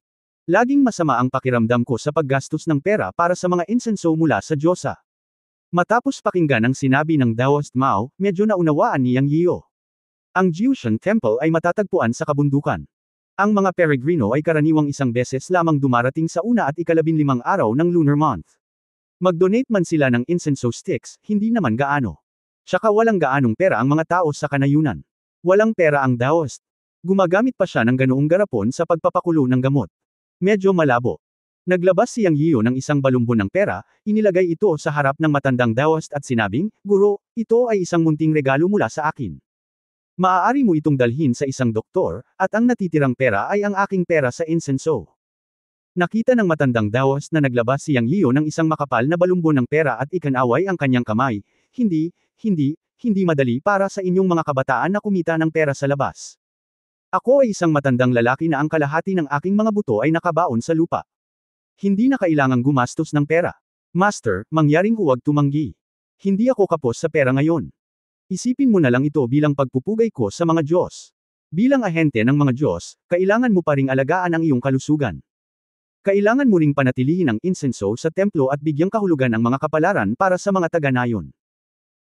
Laging masama ang pakiramdam ko sa paggastos ng pera para sa mga insenso mula sa Diyosa. Matapos pakinggan ang sinabi ng Daoist Mao, medyo naunawaan ni Yang Yiyo. Ang Jiushan Temple ay matatagpuan sa kabundukan. Ang mga peregrino ay karaniwang isang beses lamang dumarating sa una at ika-15 araw ng lunar month. Mag-donate man sila ng insenso sticks, hindi naman gaano. Tsaka walang gaanong pera ang mga tao sa kanayunan. Walang pera ang Daoist. Gumagamit pa siya ng ganoong garapon sa pagpapakulo ng gamot. Medyo malabo. Naglabas si Yang Yiyo ng isang balumbon ng pera, inilagay ito sa harap ng matandang Daoist at sinabing, Guro, ito ay isang munting regalo mula sa akin. Maaari mo itong dalhin sa isang doktor, at ang natitirang pera ay ang aking pera sa insenso. Nakita ng matandang Daoist na naglabas si Yang Yiyo ng isang makapal na balumbon ng pera at ikanaway ang kanyang kamay. Hindi madali para sa inyong mga kabataan na kumita ng pera sa labas. Ako ay isang matandang lalaki na ang kalahati ng aking mga buto ay nakabaon sa lupa. Hindi na kailangang gumastos ng pera. Master, mangyaring huwag tumanggi. Hindi ako kapos sa pera ngayon. Isipin mo na lang ito bilang pagpupugay ko sa mga Diyos. Bilang ahente ng mga Diyos, kailangan mo pa ring alagaan ang iyong kalusugan. Kailangan mo ring panatilihin ang insenso sa templo at bigyang kahulugan ang mga kapalaran para sa mga taga-nayon.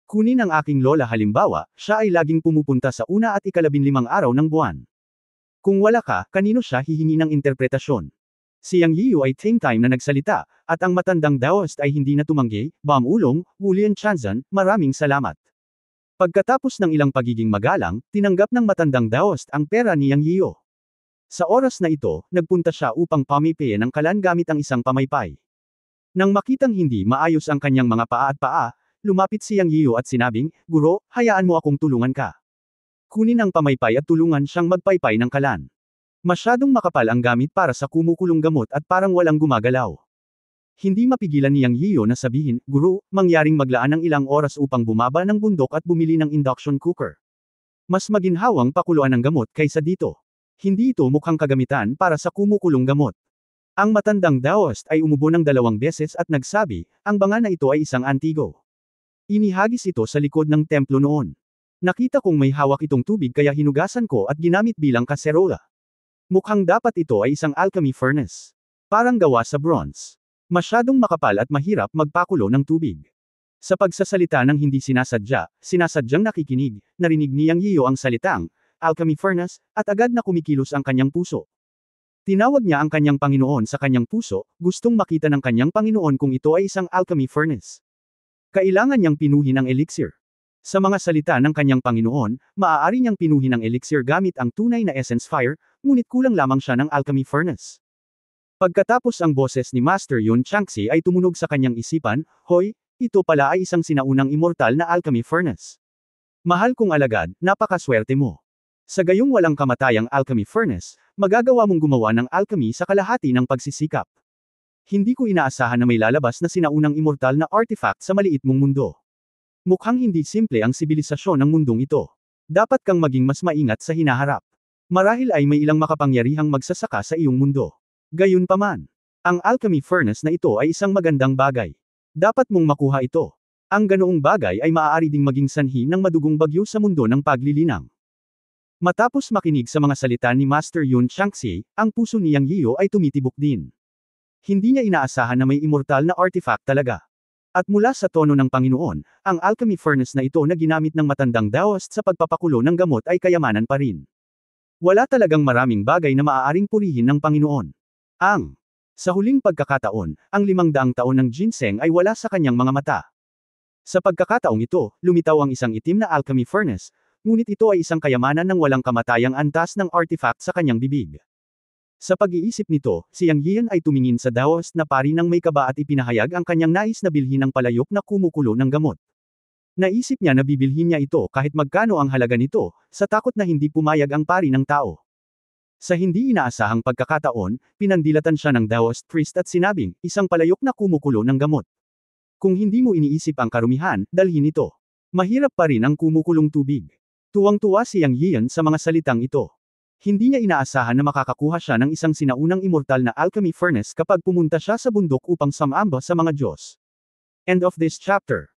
Kunin ang aking lola halimbawa, siya ay laging pumupunta sa una at ika-15 araw ng buwan. Kung wala ka, kanino siya hihingi ng interpretasyon? Si Yang Yiyu ay same time na nagsalita, at ang matandang Daoist ay hindi na tumanggi. Bam Ulong, Wulian Chanzan, maraming salamat. Pagkatapos ng ilang pagiging magalang, tinanggap ng matandang Daoist ang pera ni Yang Yiyu. Sa oras na ito, nagpunta siya upang pamipayan ang kalan gamit ang isang pamaypay. Nang makitang hindi maayos ang kanyang mga paa at paa, lumapit si Yang Yiyu at sinabing, "Guro, hayaan mo akong tulungan ka." Kunin ang pamaypay at tulungan siyang magpaypay ng kalan. Masyadong makapal ang gamit para sa kumukulong gamot at parang walang gumagalaw. Hindi mapigilan ni Yang Yiyu na sabihin, "Guro, mangyaring maglaan ng ilang oras upang bumaba ng bundok at bumili ng induction cooker. Mas maginhawang pakuluan ng gamot kaysa dito. Hindi ito mukhang kagamitan para sa kumukulong gamot." Ang matandang Daoist ay umubo ng 2 beses at nagsabi, ang banga na ito ay isang antigo. Inihagis ito sa likod ng templo noon. Nakita kong may hawak itong tubig kaya hinugasan ko at ginamit bilang kaserola. Mukhang dapat ito ay isang alchemy furnace. Parang gawa sa bronze. Masyadong makapal at mahirap magpakulo ng tubig. Sa pagsasalita ng hindi sinasadyang nakikinig, narinig ni Yang Yiyu ang salitang, alchemy furnace, at agad na kumikilos ang kanyang puso. Tinawag niya ang kanyang Panginoon sa kanyang puso, gustong makita ng kanyang Panginoon kung ito ay isang alchemy furnace. Kailangan niyang pinuhin ang elixir. Sa mga salita ng kanyang Panginoon, maaari niyang pinuhin ang elixir gamit ang tunay na essence fire, ngunit kulang lamang siya ng alchemy furnace. Pagkatapos ang boses ni Master Yun Changxi ay tumunog sa kanyang isipan, "Hoy, ito pala ay isang sinaunang immortal na alchemy furnace. Mahal kong alagad, napakaswerte mo. Sa gayong walang kamatayang alchemy furnace, magagawa mong gumawa ng alchemy sa kalahati ng pagsisikap. Hindi ko inaasahan na may lalabas na sinaunang immortal na artifact sa maliit mong mundo. Mukhang hindi simple ang sibilisasyon ng mundong ito. Dapat kang maging mas maingat sa hinaharap. Marahil ay may ilang makapangyarihang magsasaka sa iyong mundo. Gayunpaman, ang alchemy furnace na ito ay isang magandang bagay. Dapat mong makuha ito. Ang ganoong bagay ay maaari ding maging sanhi ng madugong bagyo sa mundo ng paglilinang." Matapos makinig sa mga salita ni Master Yun Changxi, ang puso ni Yang Yiyu ay tumitibok din. Hindi niya inaasahan na may immortal na artifact talaga. At mula sa tono ng Panginoon, ang alchemy furnace na ito na ginamit ng matandang Daoist sa pagpapakulo ng gamot ay kayamanan pa rin. Wala talagang maraming bagay na maaaring purihin ng Panginoon. Sa huling pagkakataon, ang 500 taon ng ginseng ay wala sa kanyang mga mata. Sa pagkakataong ito, lumitaw ang isang itim na alchemy furnace, ngunit ito ay isang kayamanan ng walang kamatayang antas ng artifact sa kanyang bibig. Sa pag-iisip nito, si Yang Yiyan ay tumingin sa Daoist na pari ng may kaba at ipinahayag ang kanyang nais na bilhin ng palayok na kumukulo ng gamot. Naisip niya na bibilhin niya ito kahit magkano ang halaga nito, sa takot na hindi pumayag ang pari ng tao. Sa hindi inaasahang pagkakataon, pinandilatan siya ng Daoist priest at sinabing, isang palayok na kumukulo ng gamot. Kung hindi mo iniisip ang karumihan, dalhin ito. Mahirap pa rin ang kumukulong tubig. Tuwang-tuwa si Yang Yiyan sa mga salitang ito. Hindi niya inaasahan na makakakuha siya ng isang sinaunang immortal na alchemy furnace kapag pumunta siya sa bundok upang sumamba sa mga Diyos. End of this chapter.